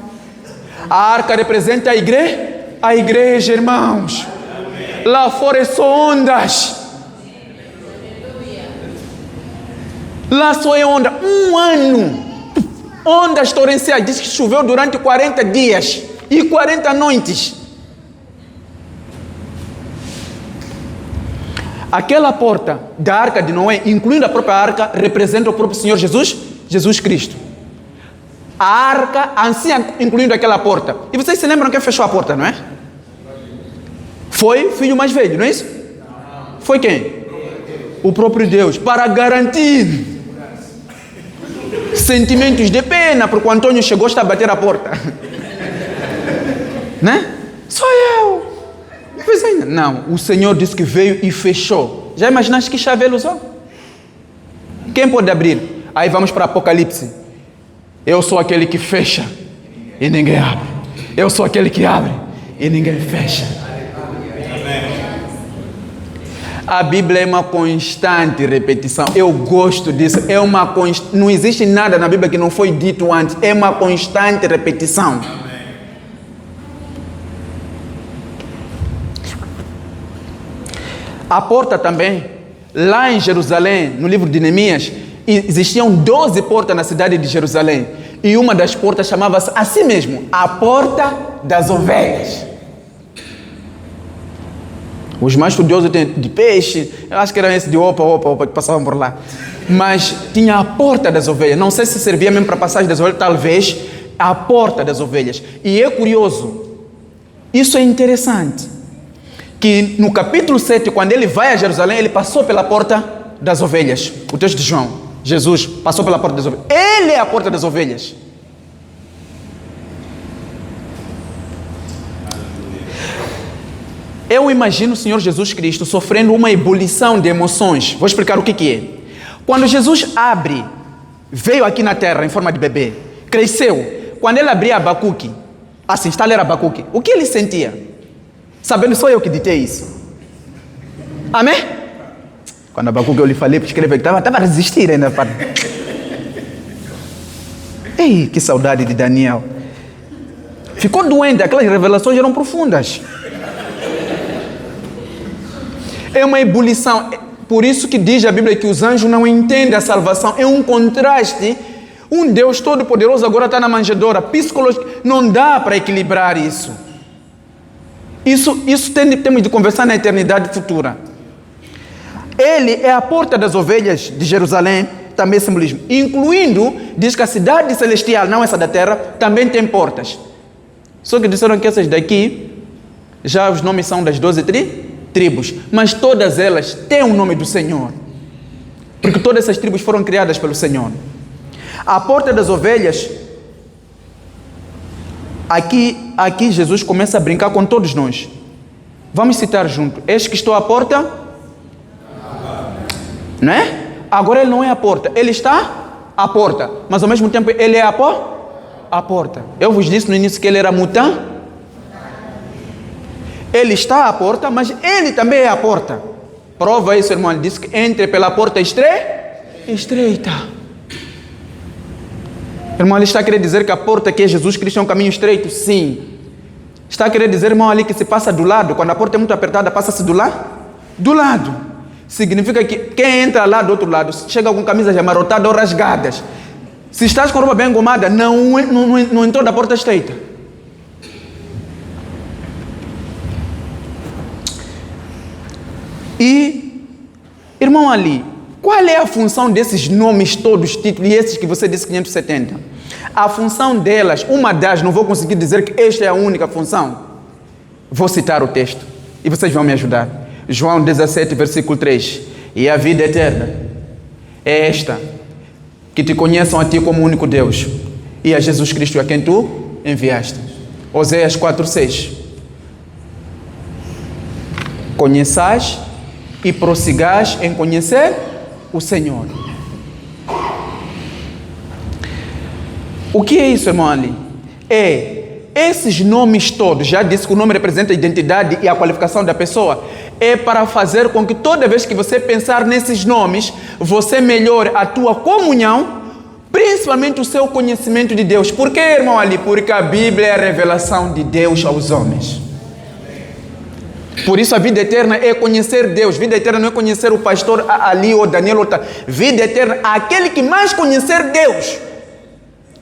a arca representa a igreja, irmãos. Lá fora são ondas. Lá só é onda. 1 ano. Ondas torrenciais. Diz que choveu durante 40 dias e 40 noites. Aquela porta da arca de Noé, incluindo a própria arca, representa o próprio Senhor Jesus Cristo. A arca, assim incluindo aquela porta. E vocês se lembram quem fechou a porta, não é? Foi o filho mais velho, não é isso? Foi quem? O próprio Deus, para garantir sentimentos de pena, porque o Antônio chegou a bater a porta. Né? Sou eu. Não, o Senhor disse que veio e fechou. Já imaginaste que chave ele usou? Quem pode abrir? Aí vamos para Apocalipse. Eu sou aquele que fecha e ninguém abre. Eu sou aquele que abre e ninguém fecha. A Bíblia é uma constante repetição. Eu gosto disso. Não existe nada na Bíblia que não foi dito antes. É uma constante repetição. A porta também, lá em Jerusalém, no livro de Neemias, existiam 12 portas na cidade de Jerusalém. E uma das portas chamava-se assim mesmo, a Porta das Ovelhas. Os mais estudiosos de peixe, eu acho que eram esse de opa, que passavam por lá. Mas tinha a Porta das Ovelhas. Não sei se servia mesmo para a passagem das ovelhas, talvez a Porta das Ovelhas. E é curioso, isso é interessante, que no capítulo 7, quando ele vai a Jerusalém, ele passou pela Porta das Ovelhas. O texto de João. Jesus passou pela Porta das Ovelhas. Ele é a Porta das Ovelhas. Eu imagino o Senhor Jesus Cristo sofrendo uma ebulição de emoções. Vou explicar o que é. Quando Jesus veio aqui na terra em forma de bebê, cresceu. Quando ele abria Abacuque, assim, está a ler Abacuque, o que ele sentia? Sabendo, sou eu que ditei isso. Amém? Quando Abacuque eu lhe falei para escrever, que estava a resistir ainda. Ei, que saudade de Daniel. Ficou doente, aquelas revelações eram profundas. É uma ebulição. Por isso que diz a Bíblia que os anjos não entendem a salvação. É um contraste. Um Deus todo-poderoso agora está na manjedoura. Psicológico, não dá para equilibrar isso. Isso temos de conversar na eternidade futura. Ele é a porta das ovelhas de Jerusalém, também é simbolismo. Incluindo, diz que a cidade celestial, não essa da terra, também tem portas. Só que disseram que essas daqui, já os nomes são das 12 tribos, mas todas elas têm o nome do Senhor. Porque todas essas tribos foram criadas pelo Senhor. A porta das ovelhas, aqui Jesus começa a brincar com todos nós. Vamos citar junto. Eis que estou à porta... Não é? Agora ele não é a porta, ele está à porta, mas ao mesmo tempo ele é a porta. Eu vos disse no início que ele era mutã. Ele está à porta, mas ele também é a porta. Prova isso, irmão. Ele disse que entre pela porta estreita. Irmão, ele está a querer dizer que a porta que é Jesus Cristo é um caminho estreito? Sim. Está a querer dizer, irmão, ali que se passa do lado. Quando a porta é muito apertada, passa-se do lado. Significa que quem entra lá do outro lado chega com camisas amarrotadas ou rasgadas. Se estás com roupa bem engomada, não entrou da porta estreita. E, irmão Ali, qual é a função desses nomes todos, títulos e esses que você disse 570? A função delas, uma das, não vou conseguir dizer que esta é a única função. Vou citar o texto e vocês vão me ajudar. João 17, versículo 3. E a vida eterna é esta, que te conheçam a ti como único Deus e a Jesus Cristo a quem tu enviaste. Oséias 4, 6. Conheçais e prossigais em conhecer o Senhor. O que é isso, irmão Ali? Esses nomes todos, já disse que o nome representa a identidade e a qualificação da pessoa, é para fazer com que toda vez que você pensar nesses nomes, você melhore a tua comunhão, principalmente o seu conhecimento de Deus. Por que, irmão Ali? Porque a Bíblia é a revelação de Deus aos homens. Por isso a vida eterna é conhecer Deus. Vida eterna não é conhecer o pastor Ali ou Daniel ou tal. Vida eterna é aquele que mais conhecer Deus.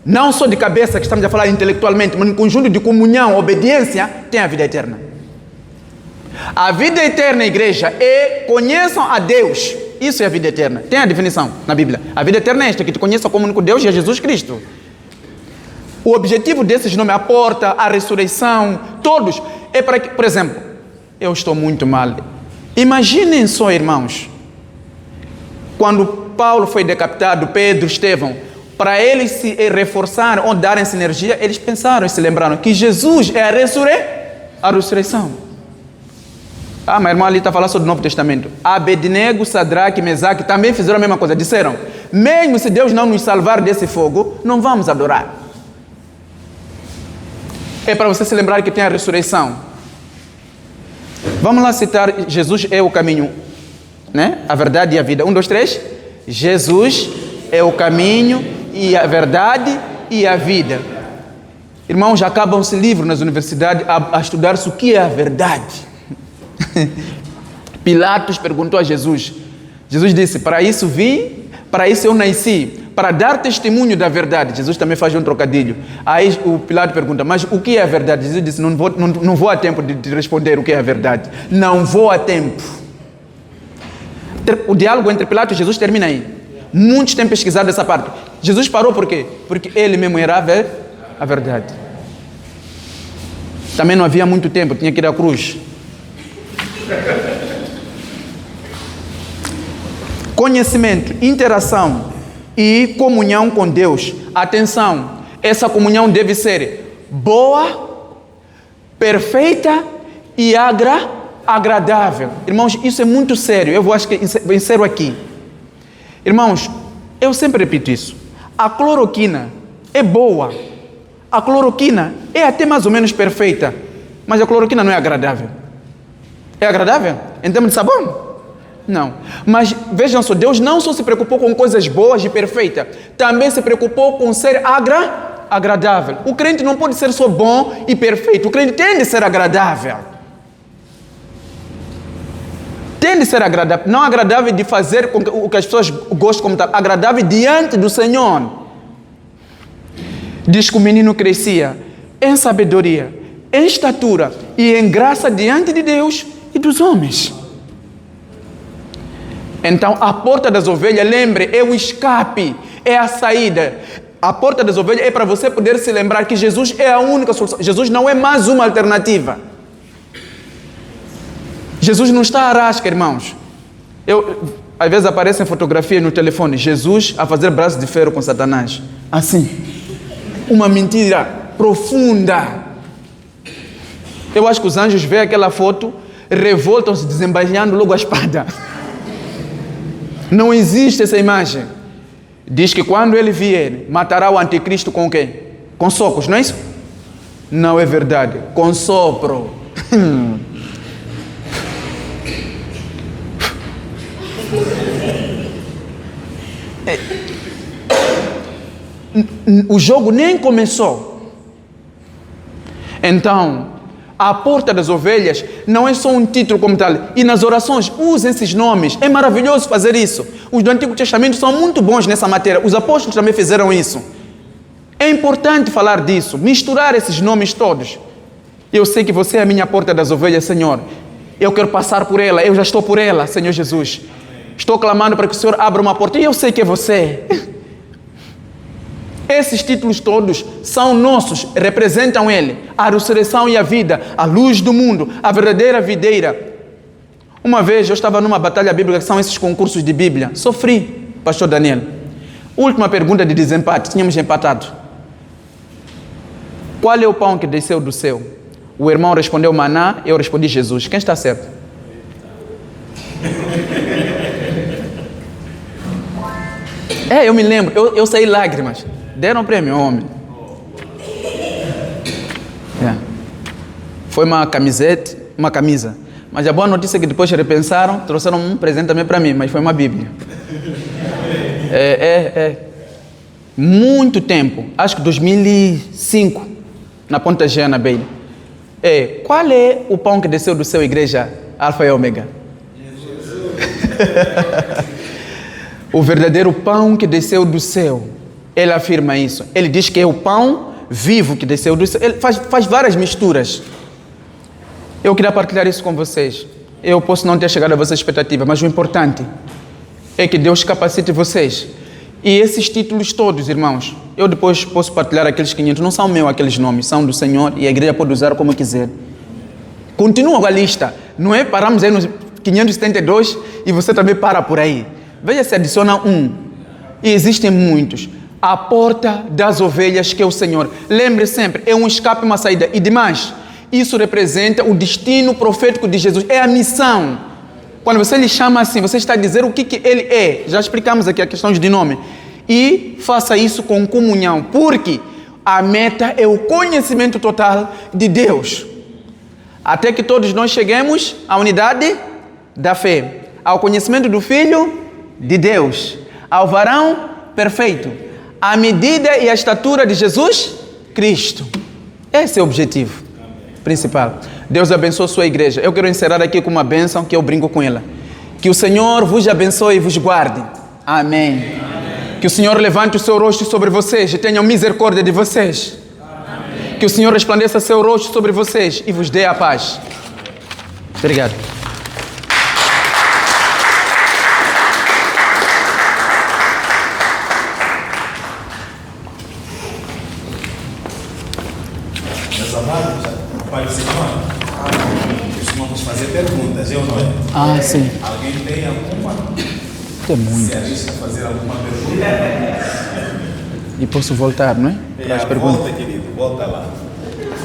Não só de cabeça, que estamos a falar intelectualmente, mas no conjunto de comunhão, obediência, tem a vida eterna. A vida eterna, igreja, é conheçam a Deus. Isso é a vida eterna. Tem a definição na Bíblia. A vida eterna é esta, que te conheça como único Deus e a Jesus Cristo. O objetivo desses nomes, a porta, a ressurreição, todos, é para que, por exemplo, eu estou muito mal. Imaginem só, irmãos, quando Paulo foi decapitado, Pedro, Estevão, para eles se reforçarem ou darem sinergia, eles pensaram e se lembraram que Jesus é a ressurreição. Ah, mas irmão ali está falando sobre o Novo Testamento. Abednego, Sadraque, Mesaque também fizeram a mesma coisa. Disseram, mesmo se Deus não nos salvar desse fogo, não vamos adorar. É para você se lembrar que tem a ressurreição. Vamos lá citar, Jesus é o caminho, né? A verdade e a vida. 1, 2, 3. Jesus é o caminho e a verdade e a vida. Irmãos, já acabam-se livros nas universidades a estudar-se o que é a verdade. Pilatos perguntou a Jesus. Jesus disse, para isso vim, para isso eu nasci, para dar testemunho da verdade. Jesus também faz um trocadilho. Aí o Pilatos pergunta, mas o que é a verdade? Jesus disse, não vou a tempo de responder o que é a verdade. Não vou a tempo. O diálogo entre Pilatos e Jesus termina aí. Muitos têm pesquisado essa parte. Jesus parou por quê? Porque ele mesmo era a verdade. Também não havia muito tempo, tinha que ir à cruz. Conhecimento, interação e comunhão com Deus. Atenção, essa comunhão deve ser boa, perfeita e agradável. Irmãos, isso é muito sério. Eu acho que eu insero aqui. Irmãos, eu sempre repito isso. A cloroquina é boa. A cloroquina é até mais ou menos perfeita. Mas a cloroquina não é agradável. É agradável? Em termos de sabor? Não. Mas vejam só, Deus não só se preocupou com coisas boas e perfeitas, também se preocupou com ser agradável. O crente não pode ser só bom e perfeito. O crente tem de ser agradável. Tem de ser agradável. Não agradável de fazer com o que as pessoas gostam como tal. Agradável diante do Senhor. Diz que o menino crescia em sabedoria, em estatura e em graça diante de Deus e dos homens. Então, a porta das ovelhas, lembre, é o escape, é a saída. A porta das ovelhas é para você poder se lembrar que Jesus é a única solução. Jesus não é mais uma alternativa. Jesus não está à rasca, irmãos. Às vezes aparecem fotografias no telefone, Jesus a fazer braço de ferro com Satanás. Assim. Uma mentira profunda. Eu acho que os anjos veem aquela foto, revoltam-se, desembainhando logo a espada. Não existe essa imagem. Diz que quando ele vier, matará o anticristo com o quê? Com socos, não é isso? Não é verdade. Com sopro. O jogo nem começou. Então, a porta das ovelhas não é só um título como tal. E nas orações, use esses nomes. É maravilhoso fazer isso. Os do Antigo Testamento são muito bons nessa matéria. Os apóstolos também fizeram isso. É importante falar disso, misturar esses nomes todos. Eu sei que você é a minha porta das ovelhas, Senhor. Eu quero passar por ela. Eu já estou por ela, Senhor Jesus. Estou clamando para que o Senhor abra uma porta. E eu sei que é você. Esses títulos todos são nossos, representam Ele, a ressurreição e a vida, a luz do mundo, a verdadeira videira. Uma vez eu estava numa batalha bíblica, que são esses concursos de Bíblia. Sofri, pastor Daniel. Última pergunta de desempate, tínhamos empatado. Qual é o pão que desceu do céu? O irmão respondeu maná, eu respondi Jesus. Quem está certo? Eu me lembro, eu saí lágrimas. Deram prêmio ao homem. Foi uma camiseta, uma camisa. Mas a boa notícia é que depois repensaram, trouxeram um presente também para mim, mas foi uma Bíblia. Muito tempo, acho que 2005, na Ponta G, na Beira. Qual é o pão que desceu do céu, igreja Alfa e Ômega? O verdadeiro pão que desceu do céu. Ele afirma isso. Ele diz que é o pão vivo que desceu do céu. Ele faz várias misturas. Eu queria partilhar isso com vocês. Eu posso não ter chegado a vossa expectativa, mas o importante é que Deus capacite vocês. E esses títulos todos, irmãos, eu depois posso partilhar aqueles 500. Não são meus aqueles nomes, são do Senhor e a igreja pode usar como quiser. Continua a lista. Não é? Paramos aí nos 572 e você também para por aí. Veja se adiciona um. E existem muitos. A porta das ovelhas que é o Senhor. Lembre sempre, é um escape e uma saída. E demais, isso representa o destino profético de Jesus. É a missão. Quando você lhe chama assim, você está a dizer o que ele é. Já explicamos aqui a questão de nome. E faça isso com comunhão. Porque a meta é o conhecimento total de Deus. Até que todos nós cheguemos à unidade da fé. Ao conhecimento do Filho de Deus. Ao varão perfeito. A medida e a estatura de Jesus Cristo. Esse é o objetivo principal. Deus abençoe a sua igreja. Eu quero encerrar aqui com uma bênção que eu brinco com ela. Que o Senhor vos abençoe e vos guarde. Amém. Amém. Que o Senhor levante o seu rosto sobre vocês e tenha misericórdia de vocês. Amém. Que o Senhor resplandeça seu rosto sobre vocês e vos dê a paz. Obrigado. Meus amados, Pai do Senhor, costumamos fazer perguntas, eu não é? Ah, sim. Alguém tem alguma? Tem muito. Se arrisca a fazer alguma pergunta? E posso voltar, não é? Para as perguntas. Volta, querido, volta lá.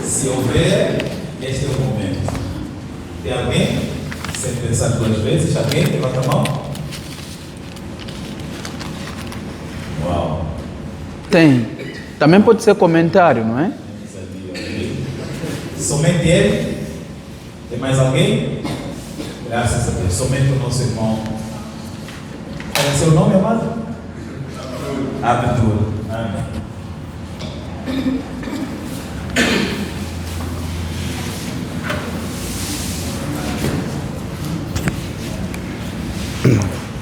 Se houver, este é o momento. Tem alguém? Sem pensar duas vezes, alguém? Levanta a mão. Uau. Tem. Também pode ser comentário, não é? Somente ele? Tem mais alguém? Graças a Deus. Somente o nosso irmão. Qual é o seu nome, amado? Abdul. Amém.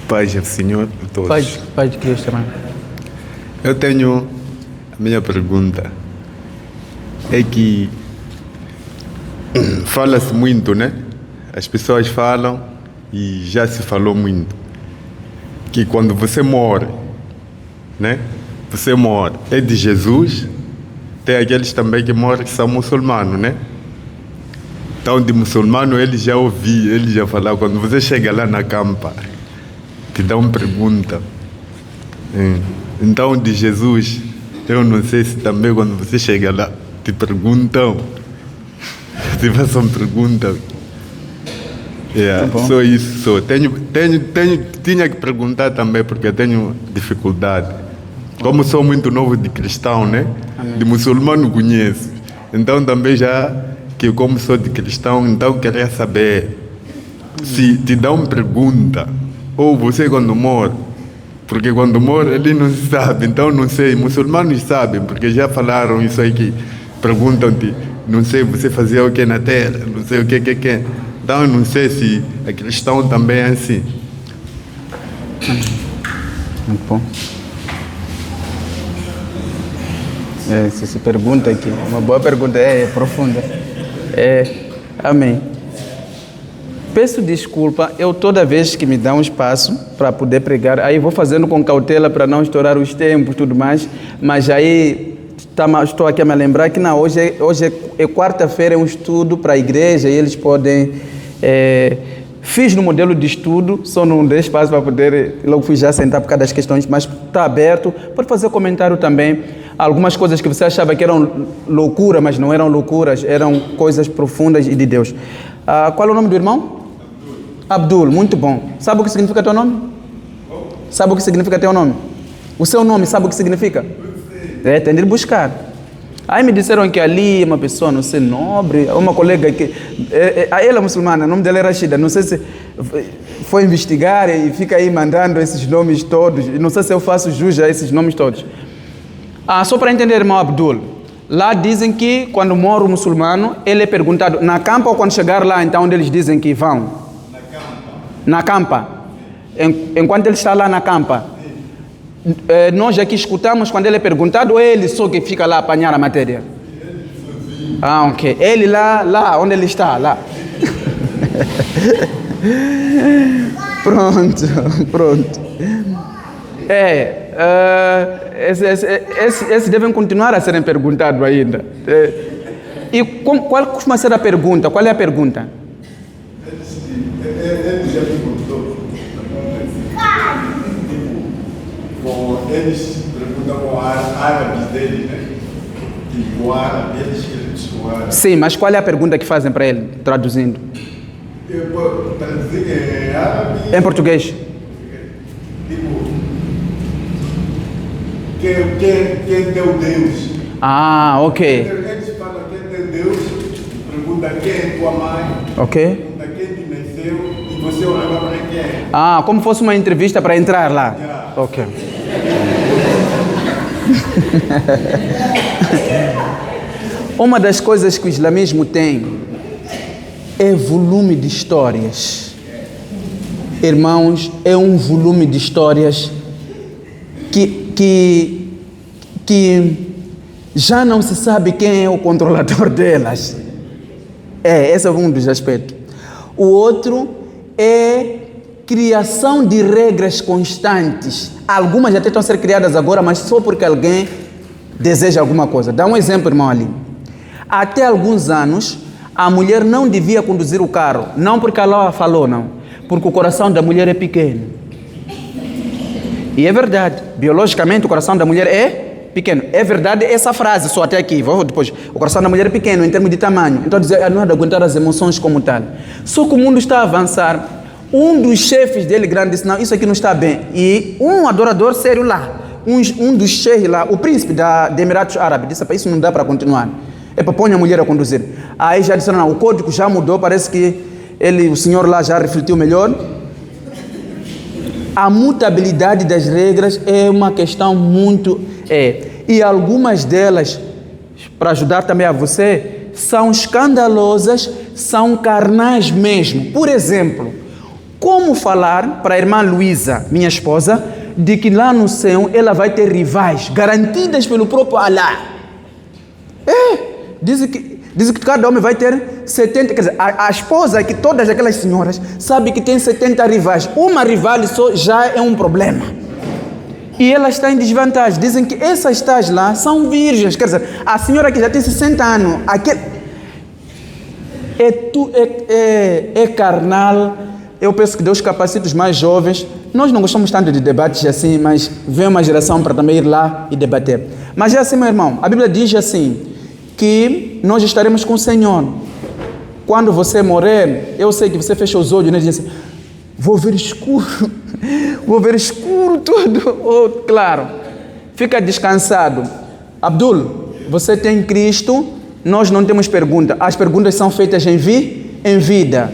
Paz do Senhor a todos. Paz de Cristo também. Eu tenho a minha pergunta. É que fala-se muito, né? As pessoas falam e já se falou muito. Que quando você morre, né? Você morre. É de Jesus. Tem aqueles também que morrem que são muçulmanos, né? Então, de muçulmano, eles já ouviram, eles já falaram. Quando você chega lá na campa, te dão pergunta. Então, de Jesus, eu não sei se também quando você chega lá, te perguntam. Te façam pergunta. Só isso. Só. Tinha que perguntar também, porque eu tenho dificuldade. Como sou muito novo de cristão, né? Amém. De muçulmano conheço. Então também já, que como sou de cristão, então queria saber se te dão pergunta, ou você quando morre, porque quando morre ele não sabe, então não sei, muçulmanos sabem, porque já falaram isso aí que perguntam-te, não sei, você fazia o que na terra, não sei o que. Então não sei se a cristão também é assim. Muito bom. Se pergunta aqui, uma boa pergunta, é profunda. Amém. Peço desculpa, eu toda vez que me dá um espaço para poder pregar, aí vou fazendo com cautela para não estourar os tempos e tudo mais, mas aí estou aqui a me lembrar que não, hoje é quarta-feira, é um estudo para a igreja e eles podem... fiz no modelo de estudo, só não dei espaço para poder, logo fui já sentar por causa das questões, mas está aberto, pode fazer comentário também, algumas coisas que você achava que eram loucura, mas não eram loucuras, eram coisas profundas e de Deus. Qual é o nome do irmão? Abdul, muito bom. Sabe o que significa teu nome? Sabe o que significa teu nome? O seu nome, sabe o que significa? Tem de ir buscar. Aí me disseram que ali uma pessoa, não sei, nobre, uma colega que... ela é muçulmana, o nome dela é Rashida, não sei se foi investigar e fica aí mandando esses nomes todos, não sei se eu faço jus a esses nomes todos. Só para entender, irmão Abdul, lá dizem que quando morre o muçulmano, ele é perguntado, na campa ou quando chegar lá, então onde eles dizem que vão? Na campa. Enquanto ele está lá na campa. Nós aqui escutamos quando ele é perguntado, ou ele só que fica lá a apanhar a matéria? Ok. Ele lá onde ele está, lá. Pronto. Esses devem continuar a serem perguntados ainda. E qual costuma ser a pergunta? Qual é a pergunta? Ele já perguntou. Eles perguntam com árabes dele, né? E o árabe, eles o árabe. Sim, mas qual é a pergunta que fazem para ele, traduzindo? Traduzir em árabe. Em português. Tipo, quem é teu Deus? Ok. Eles falam quem é teu Deus, pergunta quem é tua mãe, Ok. pergunta quem te nasceu e você olha para quem. Como fosse uma entrevista para entrar lá. Yeah. Ok. Uma das coisas que o islamismo tem é volume de histórias. Irmãos, é um volume de histórias que já não se sabe quem é o controlador delas. Esse é um dos aspectos. O outro é criação de regras constantes. Algumas até estão a ser criadas agora, mas só porque alguém deseja alguma coisa. Dá um exemplo, irmão ali. Até alguns anos, a mulher não devia conduzir o carro. Não porque ela falou, não. Porque o coração da mulher é pequeno. E é verdade. Biologicamente, o coração da mulher é pequeno. É verdade essa frase, só até aqui. Vou depois. O coração da mulher é pequeno em termos de tamanho. Então, dizer, não é de aguentar as emoções como tal. Só que o mundo está a avançar. Um dos chefes dele grande disse, não, isso aqui não está bem. E um adorador sério lá, um dos chefes lá, o príncipe de Emirados Árabes, disse, isso não dá para continuar. É para pôr a mulher a conduzir. Aí já disseram, não, o código já mudou, parece que o senhor lá já refletiu melhor. A mutabilidade das regras é uma questão muito... E algumas delas, para ajudar também a você, são escandalosas, são carnais mesmo. Por exemplo, como falar para a irmã Luísa, minha esposa, de que lá no céu ela vai ter rivais, garantidas pelo próprio Alá. Dizem que cada homem vai ter 70, quer dizer, a esposa, que todas aquelas senhoras, sabe que tem 70 rivais. Uma rival só já é um problema. E ela está em desvantagem. Dizem que essas tais lá são virgens. Quer dizer, a senhora que já tem 60 anos, é carnal. Eu penso que Deus capacita os mais jovens. Nós não gostamos tanto de debates assim, mas vem uma geração para também ir lá e debater. Mas é assim, meu irmão. A Bíblia diz assim, que nós estaremos com o Senhor. Quando você morrer, eu sei que você fecha os olhos, né, e diz assim, vou ver escuro tudo. Claro, fica descansado. Abdul, você tem Cristo, nós não temos pergunta. As perguntas são feitas em vida.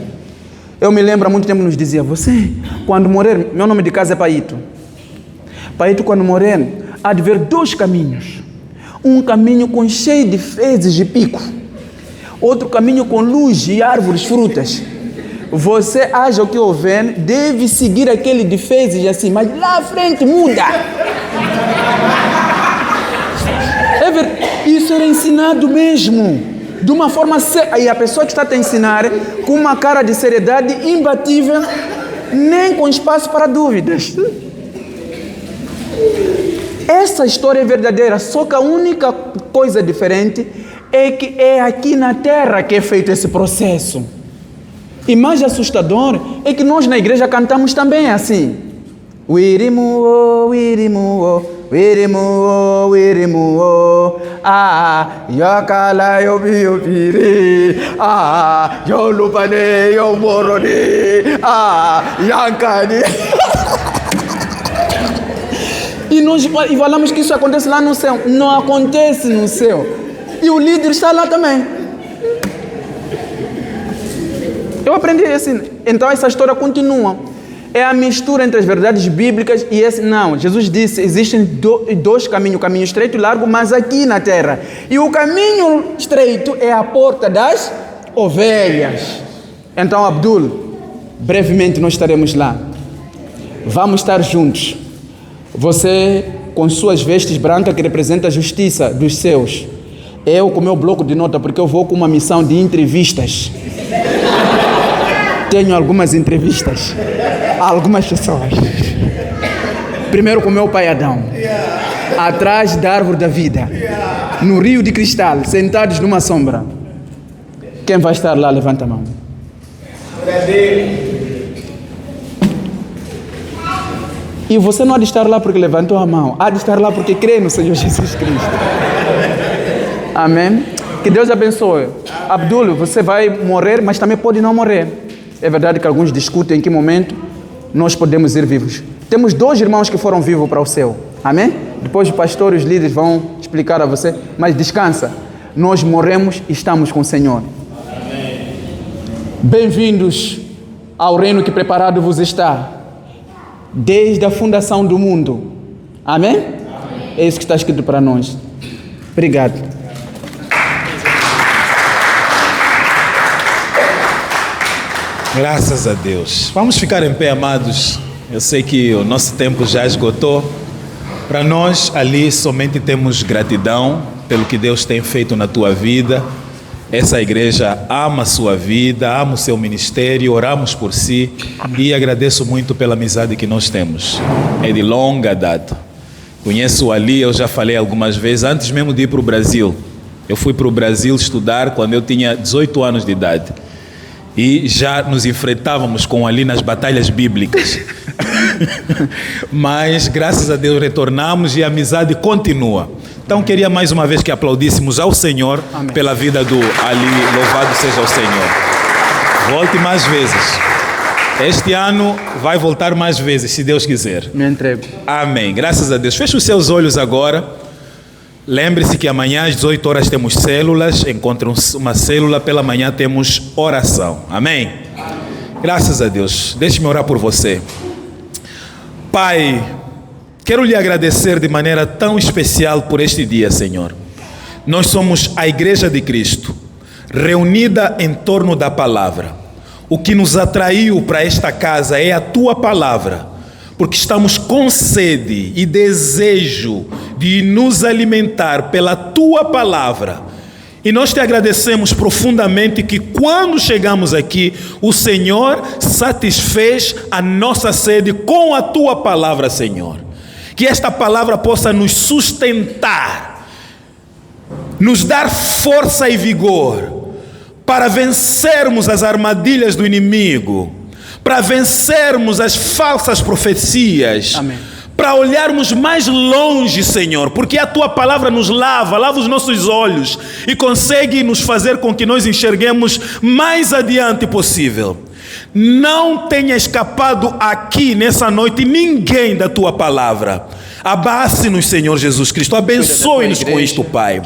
Eu me lembro há muito tempo nos dizia, você, quando morrer, meu nome de casa é Paito. Paito, quando morrer, há de ver 2 caminhos. Um caminho cheio de fezes e pico. Outro caminho com luz e árvores, frutas. Você, haja o que houver, deve seguir aquele de fezes assim, mas lá à frente muda. Isso era ensinado mesmo, de uma forma séria. E a pessoa que está a te ensinar, com uma cara de seriedade imbatível, nem com espaço para dúvidas. Essa história é verdadeira, só que a única coisa diferente é que é aqui na terra que é feito esse processo. E mais assustador é que nós na igreja cantamos também assim. Wirimu, wirimu, wirimu, wirimu, yakala yobiri, yolupane yoboroni, yankani. E nós falamos que isso acontece lá no céu. Não acontece no céu. E o líder está lá também. Eu aprendi assim. Então essa história continua. É a mistura entre as verdades bíblicas e esse. Não, Jesus disse, existem 2 caminhos. O caminho estreito e largo, mas aqui na terra. E o caminho estreito é a porta das ovelhas. Então, Abdul, brevemente nós estaremos lá. Vamos estar juntos. Você com suas vestes brancas que representam a justiça dos céus. Eu com meu bloco de nota, porque eu vou com uma missão de entrevistas. Tenho algumas entrevistas a algumas pessoas. Primeiro com meu pai Adão, atrás da árvore da vida, no rio de cristal, sentados numa sombra. Quem vai estar lá, levanta a mão. E você não há de estar lá porque levantou a mão, há de estar lá porque crê no Senhor Jesus Cristo. Amém? Que Deus abençoe. Abdul, você vai morrer, mas também pode não morrer. É verdade que alguns discutem em que momento nós podemos ir vivos. Temos 2 irmãos que foram vivos para o céu. Amém? Depois o pastor e os líderes vão explicar a você. Mas descansa. Nós morremos e estamos com o Senhor. Amém. Bem-vindos ao reino que preparado vos está. Desde a fundação do mundo. Amém? Amém? É isso que está escrito para nós. Obrigado. Graças a Deus. Vamos ficar em pé, amados. Eu sei que o nosso tempo já esgotou. Para nós, ali, somente temos gratidão pelo que Deus tem feito na tua vida. Essa igreja ama a sua vida, ama o seu ministério, oramos por si e agradeço muito pela amizade que nós temos. É de longa data. Conheço o Ali, eu já falei algumas vezes, antes mesmo de ir para o Brasil. Eu fui para o Brasil estudar quando eu tinha 18 anos de idade. E já nos enfrentávamos com o Ali nas batalhas bíblicas. Mas, graças a Deus, retornamos e a amizade continua. Então, queria mais uma vez que aplaudíssemos ao Senhor. Amém. Pela vida do Ali. Louvado seja o Senhor. Volte mais vezes. Este ano vai voltar mais vezes, se Deus quiser. Me entrego. Amém. Graças a Deus. Feche os seus olhos agora. Lembre-se que amanhã às 18 horas temos células. Encontre uma célula. Pela manhã temos oração. Amém? Graças a Deus. Deixe-me orar por você. Pai, quero lhe agradecer de maneira tão especial por este dia, Senhor. Nós somos a Igreja de Cristo, reunida em torno da palavra. O que nos atraiu para esta casa é a tua palavra, porque estamos com sede e desejo de nos alimentar pela tua palavra. E nós te agradecemos profundamente que quando chegamos aqui, o Senhor satisfez a nossa sede com a tua palavra, Senhor. Que esta palavra possa nos sustentar, nos dar força e vigor para vencermos as armadilhas do inimigo, para vencermos as falsas profecias. Amém. Para olharmos mais longe, Senhor, porque a tua palavra nos lava os nossos olhos e consegue nos fazer com que nós enxerguemos mais adiante possível. Não tenha escapado aqui nessa noite ninguém da tua palavra. Abace-nos, Senhor Jesus Cristo. Abençoe-nos com isto, Pai.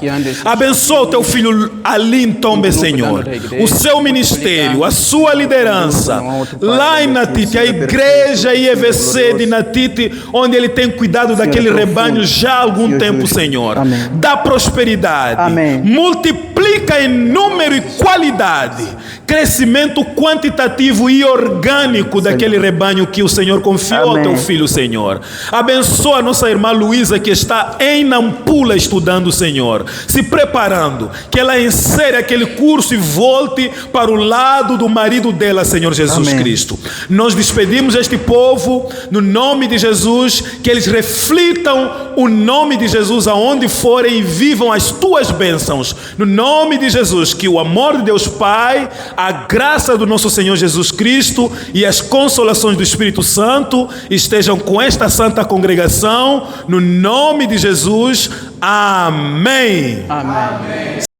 Abençoa o teu filho Ali Ntombe, Senhor. O seu ministério, a sua liderança. Lá em Natite, a igreja IEVC de Natite, onde ele tem cuidado daquele rebanho já há algum tempo, Senhor. Dá prosperidade. Multiplica em número e qualidade. Crescimento quantitativo e orgânico daquele rebanho que o Senhor confiou ao teu filho, Senhor. Abençoa a nossa irmã Luísa, que está em Nampula estudando, Senhor, se preparando, que ela insere aquele curso e volte para o lado do marido dela, Senhor Jesus Cristo. Nós despedimos este povo no nome de Jesus, que eles reflitam o nome de Jesus aonde forem e vivam as tuas bênçãos. No nome de Jesus, que o amor de Deus Pai, a graça do nosso Senhor Jesus Cristo e as consolações do Espírito Santo estejam com esta santa congregação, no nome de Jesus. Amém. Amém.